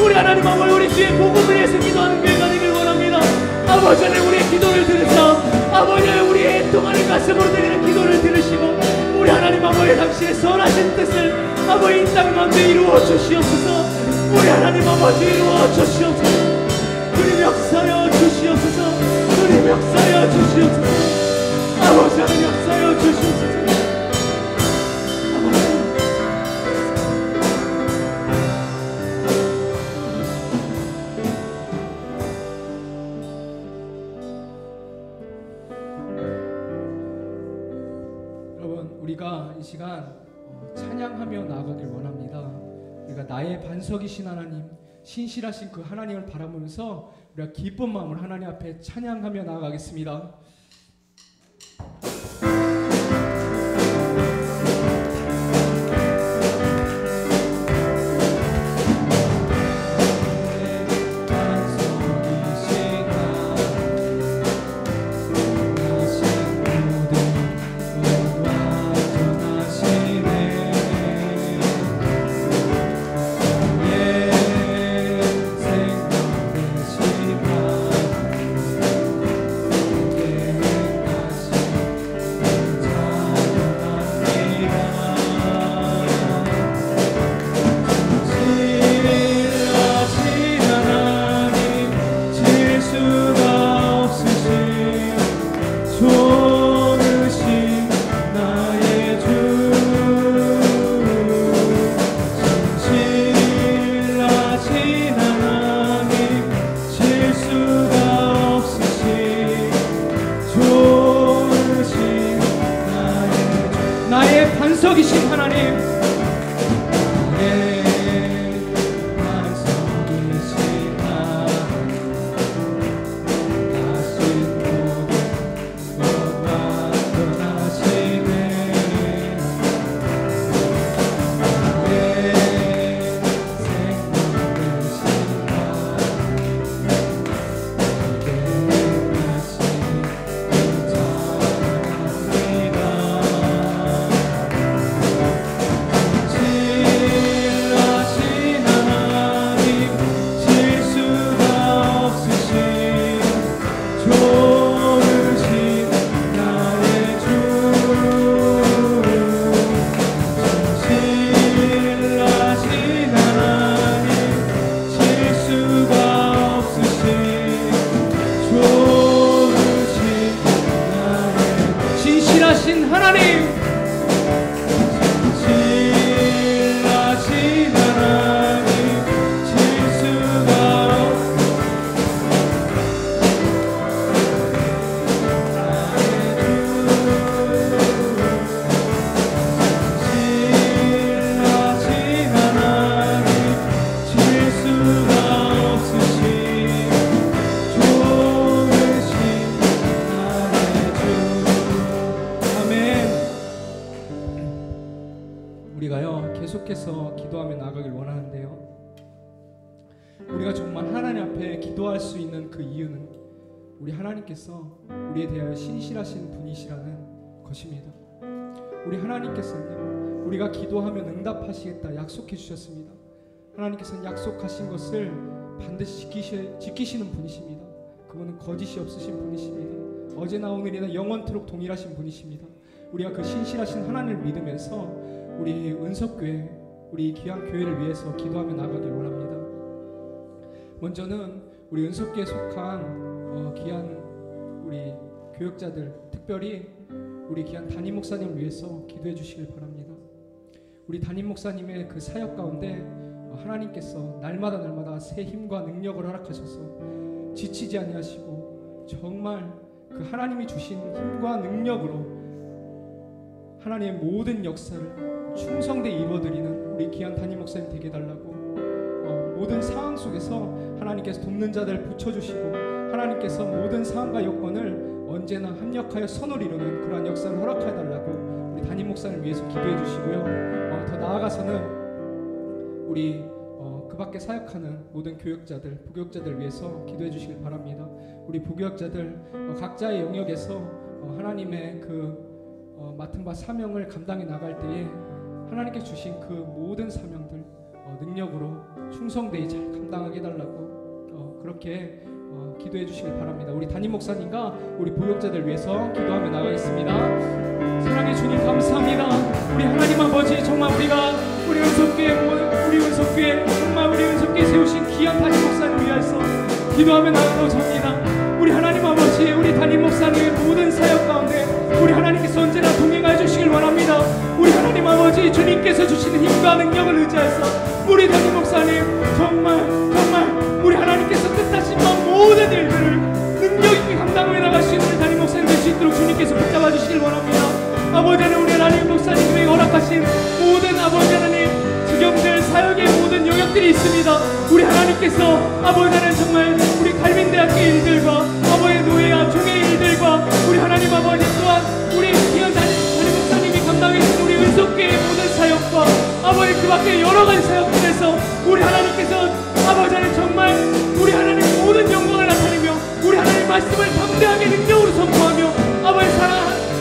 우리 하나님 아버지 우리 주의 복음을 위해서 기도하는 교회가 되길 원합니다. 아버지 하나님 우리의 기도를 들으셔 아버지 우리의 애통하는 가슴으로 드리는 기도를 들으시고 우리 하나님 아버지 당신의 선하신 뜻을 아버지 이 땅 가운데 이루어 주시옵소서. 우리 하나님 아버지 이루어 주시옵소서. 주님 역사여 주시옵소서. 주님 역사여 주시옵소서. 아버지 하나님 역사여 주시옵소서. 우리가 이 시간 찬양하며 나아가길 원합니다. 우리가 나의 반석이신 하나님, 신실하신 그 하나님을 바라보면서 우리가 기쁜 마음으로 하나님 앞에 찬양하며 나아가겠습니다. 나의 반석이신 하나님, 우리가요 계속해서 기도하며 나아가길 원하는데요, 우리가 정말 하나님 앞에 기도할 수 있는 그 이유는 우리 하나님께서 우리에 대하여 신실하신 분이시라는 것입니다. 우리 하나님께서는 우리가 기도하면 응답하시겠다 약속해 주셨습니다. 하나님께서는 약속하신 것을 반드시 지키시는 분이십니다. 그분은 거짓이 없으신 분이십니다. 어제나 오늘이나 영원토록 동일하신 분이십니다. 우리가 그 신실하신 하나님을 믿으면서 우리 은석교회 우리 귀한 교회를 위해서 기도하며 나가길 원합니다. 먼저는 우리 은속교에 속한 귀한 우리 교역자들, 특별히 우리 귀한 담임 목사님을 위해서 기도해 주시길 바랍니다. 우리 담임 목사님의 그 사역 가운데 하나님께서 날마다 새 힘과 능력을 허락하셔서 지치지 아니하시고 정말 그 하나님이 주신 힘과 능력으로 하나님의 모든 역사를 충성되이 이루어드리는 우리 귀한 담임 목사님 되게 해달라고, 모든 상황 속에서 하나님께서 돕는 자들을 붙여주시고 하나님께서 모든 상황과 여건을 언제나 합력하여 선을 이루는 그러한 역사를 허락해달라고 우리 담임 목사님을 위해서 기도해 주시고요. 더 나아가서는 우리 그 밖에 사역하는 모든 교역자들, 부교역자들을 위해서 기도해 주시길 바랍니다. 우리 부교역자들 각자의 영역에서 하나님의 그 맡은 바 사명을 감당해 나갈 때에 하나님께 주신 그 모든 사명들 능력으로 충성되이 잘 감당하게 해달라고 그렇게 기도해 주시길 바랍니다. 우리 담임 목사님과 우리 부교역자들 위해서 기도하며 나가겠습니다. 사랑의 주님 감사합니다. 우리 하나님 아버지, 정말 우리가 우리 은속교회 정말 우리 은속교회 세우신 귀한 담임 목사님을 위해서 기도하며 나가고자 합니다. 우리 하나님 아버지, 우리 담임 목사님의 모든 사역 가운데 우리 하나님께서 언제나 동행하여 주시길 원합니다. 우리 하나님 아버지, 주님께서 주시는 힘과 능력을 의지해서 우리 담임 목사님 정말 우리 하나님께서 뜻하신 모든 일들을 능력 있게 감당해 나가시는 우리 담임 목사님 될 수 있도록 주님께서 붙잡아 주시길 원합니다. 아버지 하나님, 우리 하나님 목사님에게 허락하신 모든 아버지 하나님 직영들 사역의 모든 영역들이 있습니다. 우리 하나님께서 아버지 하나님 정말 우리 갈민대학교 일들과 아버지 노예와 종의 일들과 우리 하나님 아버지 또한 우리 귀한 담임 목사님이 감당해 주신 우리 은속교회의 모든 사역과 아버지 그 밖에 여러 가지 사역들에서 우리 하나님께서 아버지 하나님 정말 우리 하나님 모든 영광을 나타내며 우리 하나님 말씀을 담대하게 능력으로 선포하며 아버지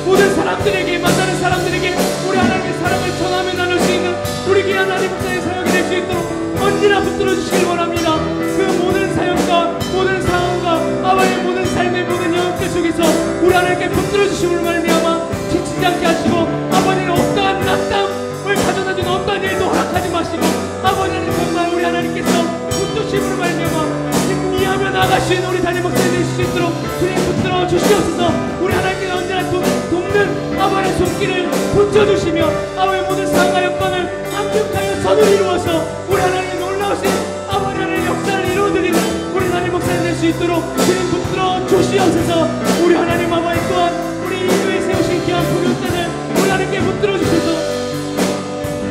모든 사람들에게 만나는 사람들에게 우리 하나님의 사랑을 전하며 나눌 수 있는 우리 귀한 하나님 목사의 사역이 될 수 있도록 언제나 붙들어 주시길 원합니다. 그 모든 사역과 모든 상황과 아버지의 모든 삶의 모든 영역들 속에서 우리 하나님께 붙들어 주심을 말미암아 지치지 않게 하시고 아버지는 어떠한 낙담을 가져다주는 어떠한 일도 허락하지 마시고 아버지는 정말 우리 하나님께서 붙드심으로 말미암아 승리하며 나가신 우리 담임 목사님 될 수 있도록 주님 붙들어 주시옵소서. 우리 하나님께서 언제나 돕는 아버지의 손길을 붙여주시며 아버지의 모든 상황과 여건을 완벽하여 선을 이루어서 우리 하나님의 놀라우신 아버지 하나님의 역사를 이루어드리는 우리 담임 목사님 될 수 있도록 주님 붙들어 주시옵소서. 우리 하나님 아버지 또한 우리 이 교회에 세우신 귀한 부교자들 우리 하나님께 붙들어 주셔서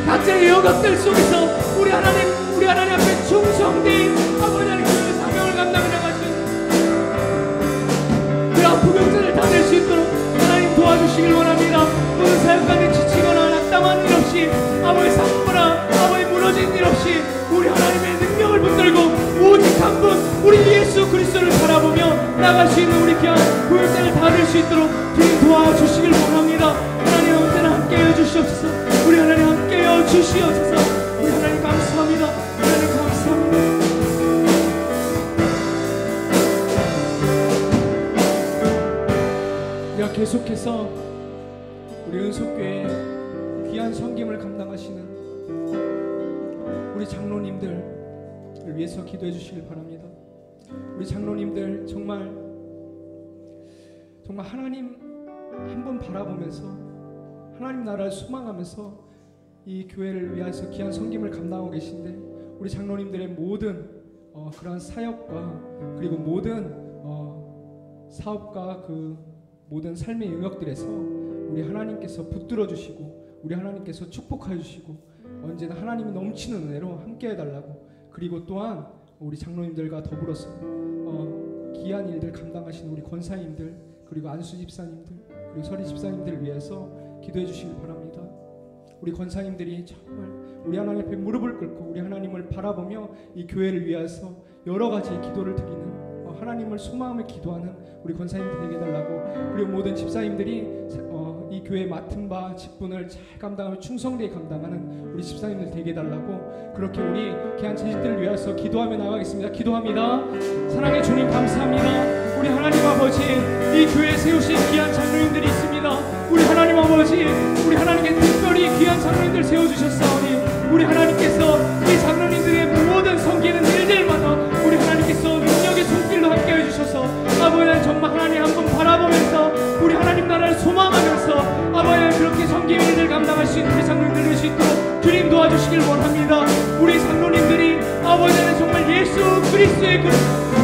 각자의 영역들 속에서 우리 하나님 앞에 충성되이 아버지 하나님의 사명을 감당해 나가신 그런 부교자들 다 될 수 있도록 하나님 도와주시길 원합니다. 모든 사역관에 지치거나 낙담한 일 없이 아버지 상부나 아버지 무너진 일 없이 우리 하나님의 능력을 붙들고 오직 한 분 우리 예수 그리스도를 바라보며 나갈 수 있는 우리 귀한 부교자들 다 될 수 있도록 주님 도와주시길 원합니다. 하나님 언제나 함께해 주시옵소서. 우리 하나님 함께해 주시옵소서. 우리 하나님 감사합니다. 하나님 감사합니다. 우리가 계속해서 우리 은속교회에 귀한 섬김을 감당하시는 우리 장로님들을 위해서 기도해 주시길 바랍니다. 우리 장로님들 정말 하나님 한 분 바라보면서 하나님 나라를 소망하면서 이 교회를 위해서 귀한 섬김을 감당하고 계신데 우리 장로님들의 모든 그러한 사역과 그리고 모든 사업과 그 모든 삶의 영역들에서 우리 하나님께서 붙들어 주시고 우리 하나님께서 축복하여 주시고 언제나 하나님이 넘치는 은혜로 함께 해달라고, 그리고 또한 우리 장로님들과 더불어서 귀한 일들 감당하시는 우리 권사님들 그리고 안수 집사님들 그리고 서리 집사님들을 위해서 기도해 주시길 바랍니다. 우리 권사님들이 정말 우리 하나님 앞에 무릎을 꿇고 우리 하나님을 바라보며 이 교회를 위해서 여러 가지 기도를 드리는 하나님을 소망하며 기도하는 우리 권사님들 되게 해달라고, 그리고 모든 집사님들이 이 교회 맡은 바 직분을 잘 감당하며 충성되게 감당하는 우리 집사님들 되게 해달라고, 그렇게 우리 귀한 자식들을 위해서 기도하며 나가겠습니다. 기도합니다. 사랑의 주님 감사합니다. 우리 하나님 아버지, 이 교회에 세우신 귀한 장로님들이 있습니다. 우리 하나님 아버지, 우리 하나님께 특별히 귀한 장로님들 세워주셨사오니 우리 하나님께서 우리 장로님들의 모든 섬기는 일들마다 우리 하나님께서 능력의 손길로 함께 해주셔서 아버지 하나님 정말 하나님 한번 바라보면서 우리 하나님 나라를 소망하면서 아버지 하나님 그렇게 섬기는 일들 감당할 수 있는 우리 장로님들 될 수 있도록 주님 도와주시길 원합니다. 우리 장로님들이 아버지 하나님 정말 예수 그리스도의 그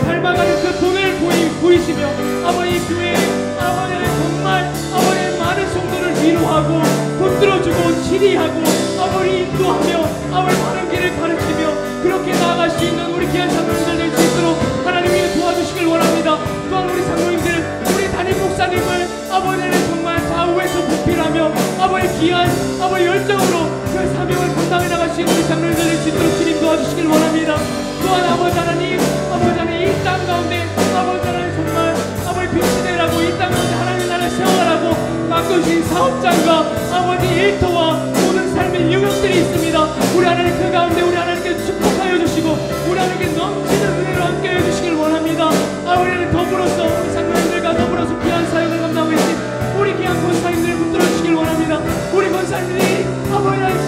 닮아가는 그 돈을 보이시며 아버지 교회에 아버지 하나님 정말 아버지 하나님 많은 성도를 위로하고 붙들어주고 치리하고 아버지 인도하며 아버지 많은 길을 가르치며 그렇게 나아갈 수 있는 우리 귀한 장로님들 될 수 있도록 하나님이 도와주시길 원합니다. 또한 우리 장로님들 우리 담임 목사님을 아버지 하나님 정말 좌우에서 보필하며 아버지 귀한 아버지 열정으로 그 사명을 감당해 나갈 수 있는 우리 장로님들 될 수 있도록 주님 도와주시길 원합니다. 또한 아버지 하나님 이 땅 가운데 아버지 하나님 정말 아버지 빛이되라고 이 땅 가운데 하나님 나라를 세워가라고 맡겨주신 사업장과 아버지 일터와 모든 삶의 영역들이 있습니다. 우리 하나님 그 가운데 우리 하나님께 축복하여 주시고 우리 하나님께 넘치는 은혜로 함께 해주시길 원합니다. 아버지 하나님 더불어서 우리 장로님들과 더불어서 귀한 사역을 감당하고 계신 우리 귀한 권사님들을 붙들어 주시길 원합니다. 우리 권사님들이 아버지 하나님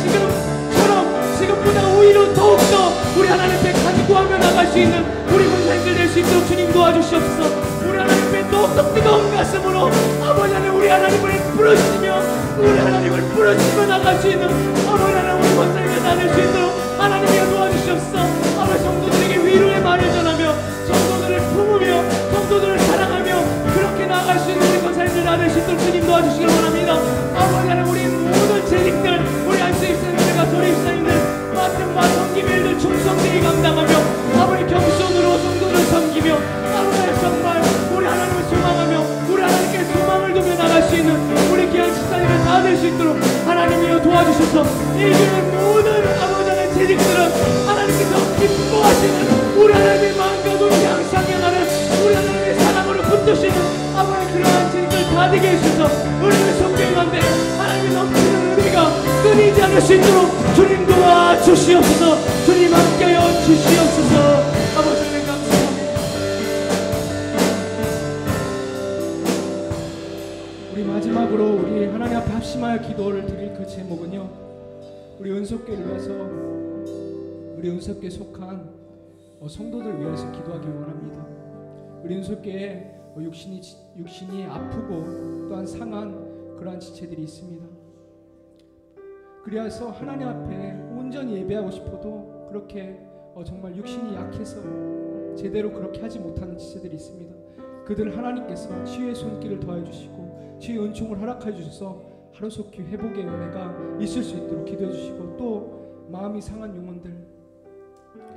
지금보다 오히려 더욱더 우리 하나님 앞에 가지고 하며 나갈 수 있는 우리 권사님들 될 수 있도록 주님 도와주시옵소서. 우리 하나님 앞에 더욱더 뜨거운 가슴으로 아버지 하나님 우리 하나님을 부르시며 우리 하나님을 부르시며 나갈 수 있는 아버지 하나님 우리 권사님을 나눌 수 있도록 하나님이 도와주시옵소서. 아버지 성도들에게 위로의 말을 전하며 성도들을 품으며 성도들을 사랑하며 그렇게 나아갈 수 있는 우리 권사님들 나눌 수 있도록 주님 도와주시길 원합니다. 아버지 하나님 우리 모든 재직들 우리 안수 입사님들과 조리 입사님들 맡은 바 섬김의 일들 충성되게 감당하며 아버지 겸손으로 성도를 섬기며 아버지 정말 우리 하나님을 소망하며 우리 하나님께 소망을 두며 나갈 수 있는 우리 귀한 집사님을 다 될 수 있도록 하나님이여 도와주셔서 이 교회 모든 아버지 하나님 재직들은 하나님께서 기뻐하시는 우리 하나님의 마음과 눈이 항상 향하는 우리 하나님의 사랑으로 붙드시는 아버지 그러한 재직들 다 되게 해주셔서 우리를 섬기는 가운데 하나님의 넘치는 은혜가 끊이지 않을 수 있도록 주님 도와주시옵소서. 주님 함께하여 주시옵소서. 아버지 하나님 감사합니다. 우리 마지막으로 우리 하나님 앞에 합심하여 기도를 드릴 그 제목은요 우리 은속교를 위해서 우리 은속교에 속한 성도들 위해서 기도하기 원합니다. 우리 은속교에 육신이 아프고 또한 상한 그러한 지체들이 있습니다. 그래서 하나님 앞에 온전히 예배하고 싶어도 그렇게 정말 육신이 약해서 제대로 그렇게 하지 못하는 지체들이 있습니다. 그들 하나님께서 치유의 손길을 더해 주시고 치유의 은총을 허락해 주셔서 하루속히 회복의 은혜가 있을 수 있도록 기도해 주시고 또 마음이 상한 영혼들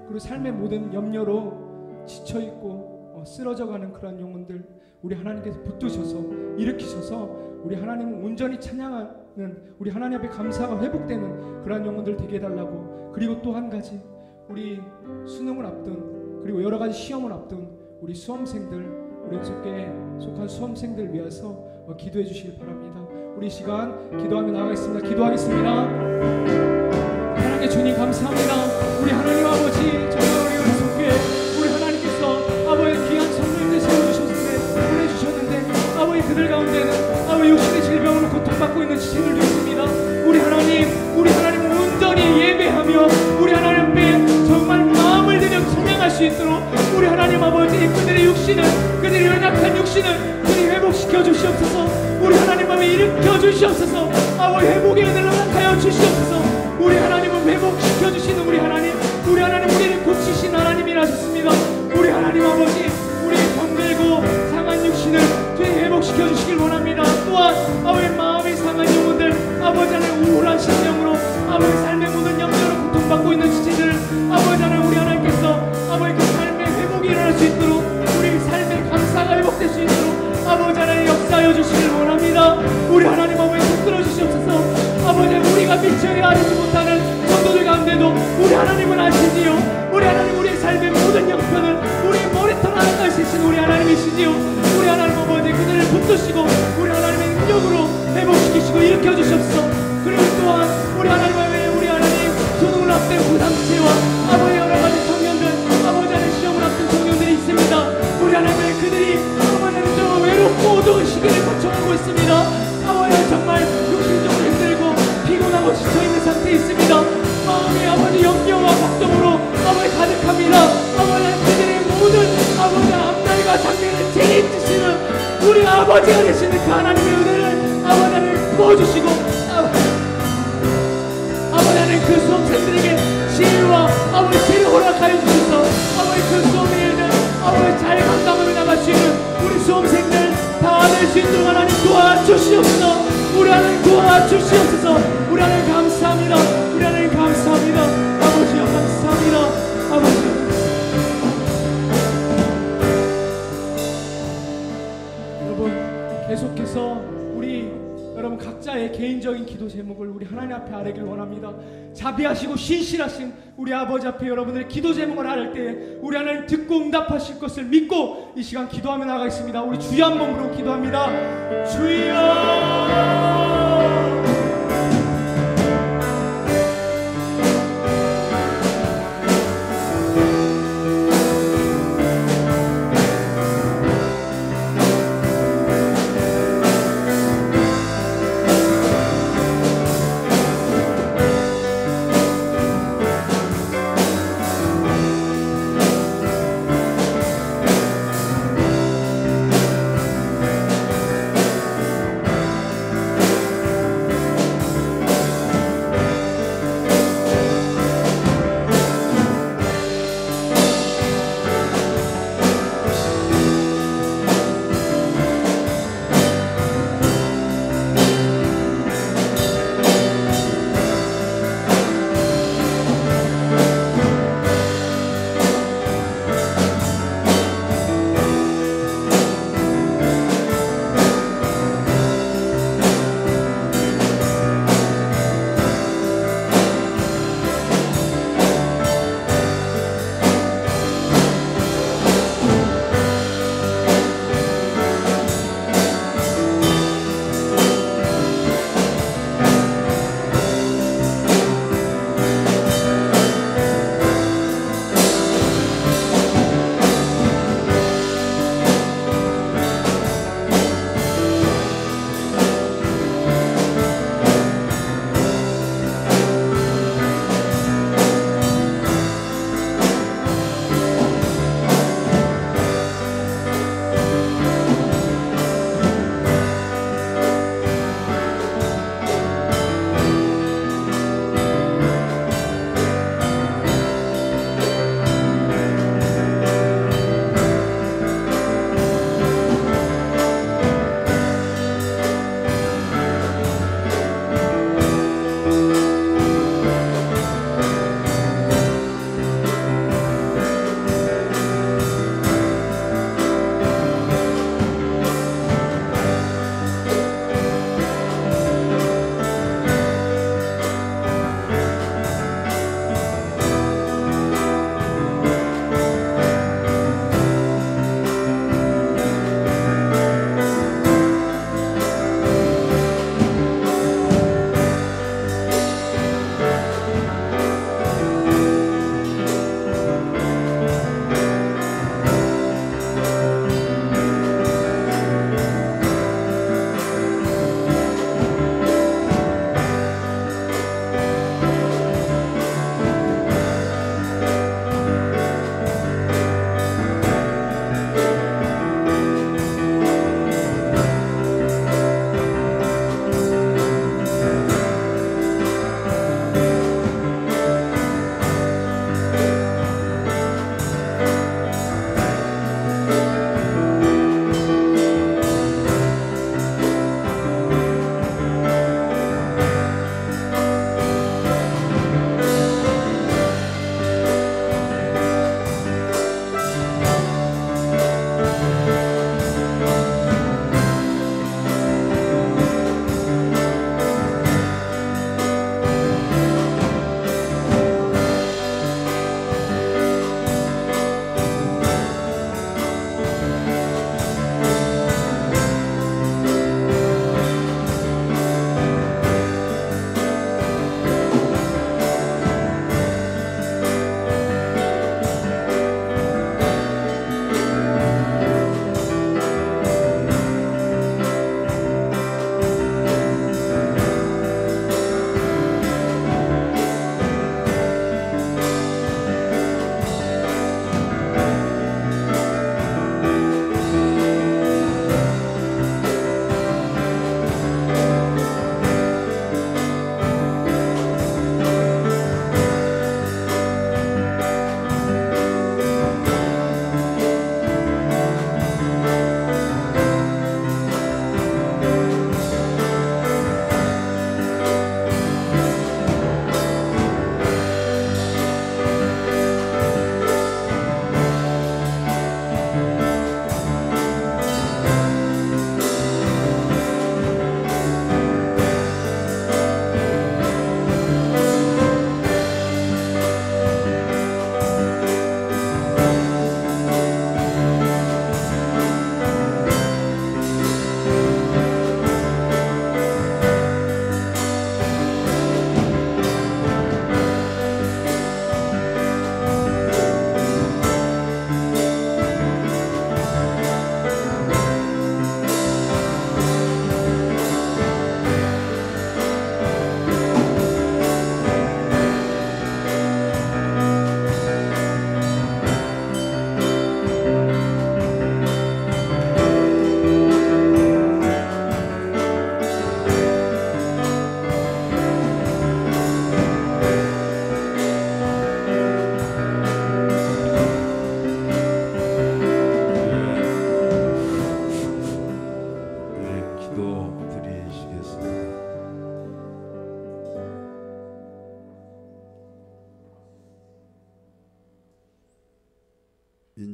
그리고 삶의 모든 염려로 지쳐있고 쓰러져가는 그런 영혼들 우리 하나님께서 붙드셔서 일으키셔서 우리 하나님을 온전히 찬양하는 우리 하나님 앞에 감사가 회복되는 그러한 영혼들 되게 해달라고 그리고 또 한 가지 우리 수능을 앞둔 그리고 여러 가지 시험을 앞둔 우리 수험생들 우리 연속교에 속한 수험생들 위해서 기도해 주시길 바랍니다. 우리 시간 기도하며 나가겠습니다. 기도하겠습니다. 하나님께 주님 감사합니다. 우리 하나님 아버지 정말 우리 연속교에 우리 하나님께서 아버지 귀한 성도님들 세워주셨는데 보내주셨는데 아버지 그들 가운데는 아버지 육신의 질병으로 고통받고 있는 지체들도 있습니다. 우리 하나님 온전히 예배하며 우리 하나님 앞에 정말 마음을 들여 찬양할 수 있도록 우리 하나님 아버지 그들의 육신을 그들의 연약한 육신을 그들이 회복시켜 주시옵소서. 우리 하나님 앞에 일으켜 주시옵소서. 아버지 회복의 은혜를 허락하여 주시옵소서. 우리 하나님은 회복시켜 주시는 우리 하나님 우리를 고치신 하나님이라셨습니다. 우리 하나님 아버지 우리의 병들고 상한 육신을 회복시켜 주시길 원합니다. 또한 아버지 마음이 상한 영혼들 아버지 하나님 우울한 심령으로 아버지 삶의 모든 염려로 고통받고 있는 지체들 아버지 하나님 우리 하나님께서 아버지 그 삶의 회복이 일어날 수 있도록 우리 삶의 감사가 회복될 수 있도록 아버지 하나님 역사하여 주시길 원합니다. 우리 하나님 아버지 붙들어 주시옵소서. 아버지 우리가 미처 알지 못하는 성도들 가운데도 우리 하나님은 아시지요. 우리 하나님 우리의 삶의 모든 형편을 우리의 머리털 하나까지 쓰신 우리 하나님이시지요. 우리 하나님 아버지 그들을 붙드시고 우리 하나님의 능력으로 회복시키시고 일으켜 주시옵소서. 그리고 또한 우리 하나님 수능을 앞둔 부상체와 아버지 여러가지 청년들 아버지 하나님 시험을 앞둔 청년들이 있습니다. 우리 하나님 그들이 아버지 좀 외롭고 어두운 시기를 거쳐가고 있습니다. 아버지 정말 육신적으로 힘들고 피곤하고 지쳐있는 상태에 있습니다. 마음이 아버지가 되시는 그 하나님의 은혜를 아버지 하나님 부어주시고 아버지 하나님 그 수험생들에게 지혜와 아버지 지혜를 허락하여 주셔서 아버지 그 수험에는 아버지 잘 감당하며 나갈 수 있는 우리 수험생들 다 될 수 있도록 하나님 도와주시옵소서. 우리 하나님 도와주시옵소서. 우리 하나님 감사합니다. 우리 하나님 감사합니다. 아버지여 감사합니다. 아버지여. 여러분 계속해서 우리 여러분 각자의 개인적인 기도 제목을 우리 하나님 앞에 아뢰길 원합니다. 자비하시고 신실하신 우리 아버지 앞에 여러분들의 기도 제목을 아뢰 때에 우리 하나님 듣고 응답하실 것을 믿고 이 시간 기도하며 나가겠습니다. 우리 주여 한 번으로 기도합니다. 주여.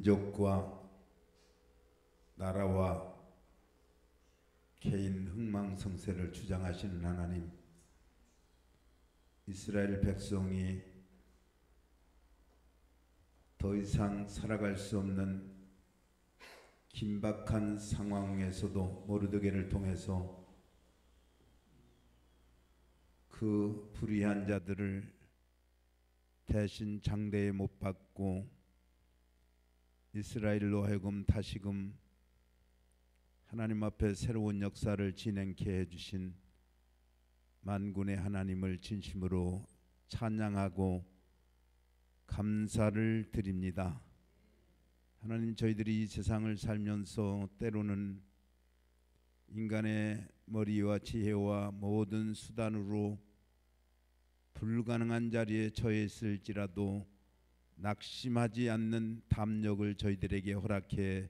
민족과 나라와 개인 흥망성쇠를 주장하시는 하나님, 이스라엘 백성이 더 이상 살아갈 수 없는 긴박한 상황에서도 모르드게를 통해서 그 불의한 자들을 대신 장대에 못 박고 이스라엘로 하여금 다시금 하나님 앞에 새로운 역사를 진행케 해주신 만군의 하나님을 진심으로 찬양하고 감사를 드립니다. 하나님, 저희들이 이 세상을 살면서 때로는 인간의 머리와 지혜와 모든 수단으로 불가능한 자리에 처해 있을지라도 낙심하지 않는 담력을 저희들에게 허락해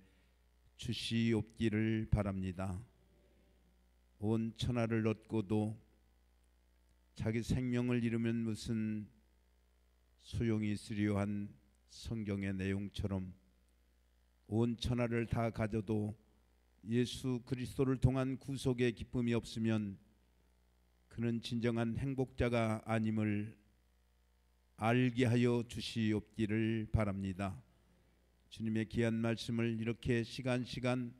주시옵기를 바랍니다. 온 천하를 얻고도 자기 생명을 잃으면 무슨 소용이 있으려 한 성경의 내용처럼 온 천하를 다 가져도 예수 그리스도를 통한 구속의 기쁨이 없으면 그는 진정한 행복자가 아님을 알게 하여 주시옵기를 바랍니다. 주님의 귀한 말씀을 이렇게 시간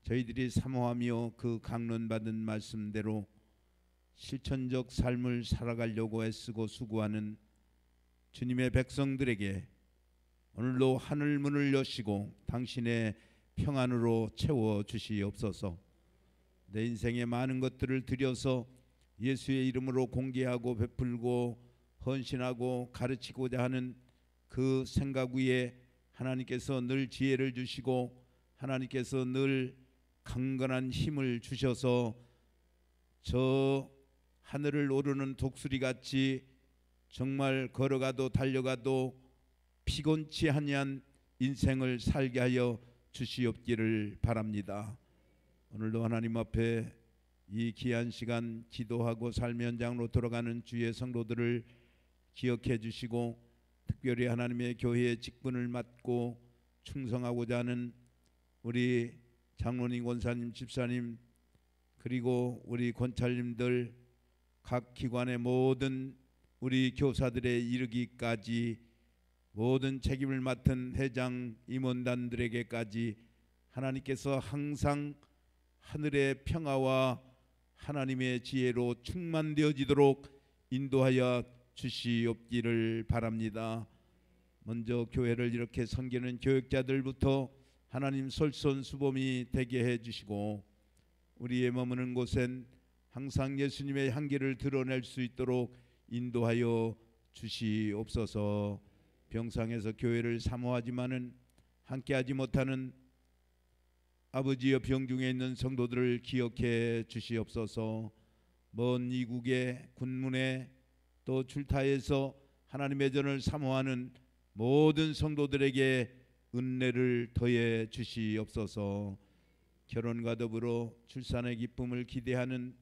저희들이 사모하며 그 강론받은 말씀대로 실천적 삶을 살아가려고 애쓰고 수고하는 주님의 백성들에게 오늘도 하늘 문을 여시고 당신의 평안으로 채워 주시옵소서. 내 인생의 많은 것들을 들여서 예수의 이름으로 공개하고 베풀고 헌신하고 가르치고자 하는 그 생각 위에 하나님께서 늘 지혜를 주시고 하나님께서 늘 강건한 힘을 주셔서 저 하늘을 오르는 독수리같이 정말 걸어가도 달려가도 피곤치 아니한 인생을 살게 하여 주시옵기를 바랍니다. 오늘도 하나님 앞에 이 귀한 시간 기도하고 삶의 현장으로 돌아가는 주의 성도들을 기억해 주시고 특별히 하나님의 교회의 직분을 맡고 충성하고자 하는 우리 장로님, 권사님, 집사님 그리고 우리 권찰님들 각 기관의 모든 우리 교사들에 이르기까지 모든 책임을 맡은 회장 임원단들에게까지 하나님께서 항상 하늘의 평화와 하나님의 지혜로 충만되어지도록 인도하여 주시옵기를 바랍니다. 먼저 교회를 이렇게 섬기는 교역자들부터 하나님 솔선수범이 되게 해주시고 우리의 머무는 곳엔 항상 예수님의 향기를 드러낼 수 있도록 인도하여 주시옵소서. 병상에서 교회를 사모하지만은 함께하지 못하는 아버지여 병중에 있는 성도들을 기억해 주시옵소서. 먼 이국의 군문에 또 출타에서 하나님의 전을 사모하는 모든 성도들에게 은혜를 더해 주시옵소서. 결혼과 더불어 출산의 기쁨을 기대하는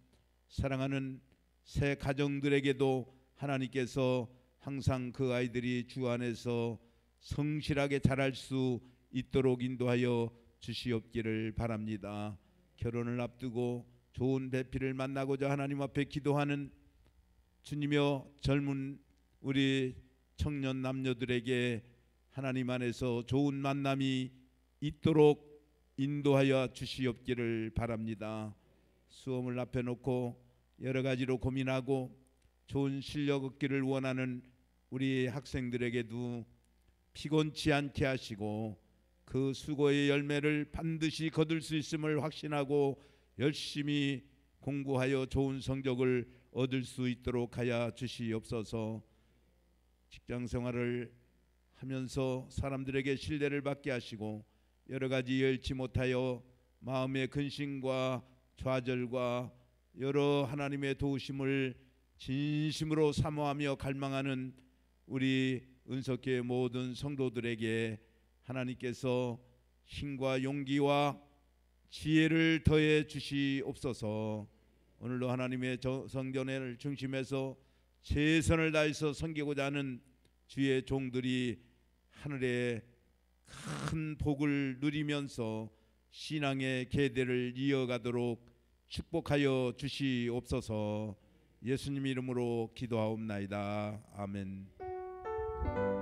사랑하는 새 가정들에게도 하나님께서 항상 그 아이들이 주 안에서 성실하게 자랄 수 있도록 인도하여 주시옵기를 바랍니다. 결혼을 앞두고 좋은 배필을 만나고자 하나님 앞에 기도하는 주님여 젊은 우리 청년 남녀들에게 하나님 안에서 좋은 만남이 있도록 인도하여 주시옵기를 바랍니다. 수험을 앞에 놓고 여러 가지로 고민하고 좋은 실력 얻기를 원하는 우리 학생들에게도 피곤치 않게 하시고 그 수고의 열매를 반드시 거둘 수 있음을 확신하고 열심히 공부하여 좋은 성적을 얻을 수 있도록 하여 주시옵소서. 직장 생활을 하면서 사람들에게 신뢰를 받게 하시고 여러 가지 여의치 못하여 마음의 근심과 좌절과 여러 하나님의 도우심을 진심으로 사모하며 갈망하는 우리 은석교회 모든 성도들에게 하나님께서 힘과 용기와 지혜를 더해 주시옵소서. 오늘도 하나님의 성전을 중심해서 최선을 다해서 섬기고자 하는 주의 종들이 하늘에 큰 복을 누리면서 신앙의 계대를 이어가도록 축복하여 주시옵소서. 예수님 이름으로 기도하옵나이다. 아멘.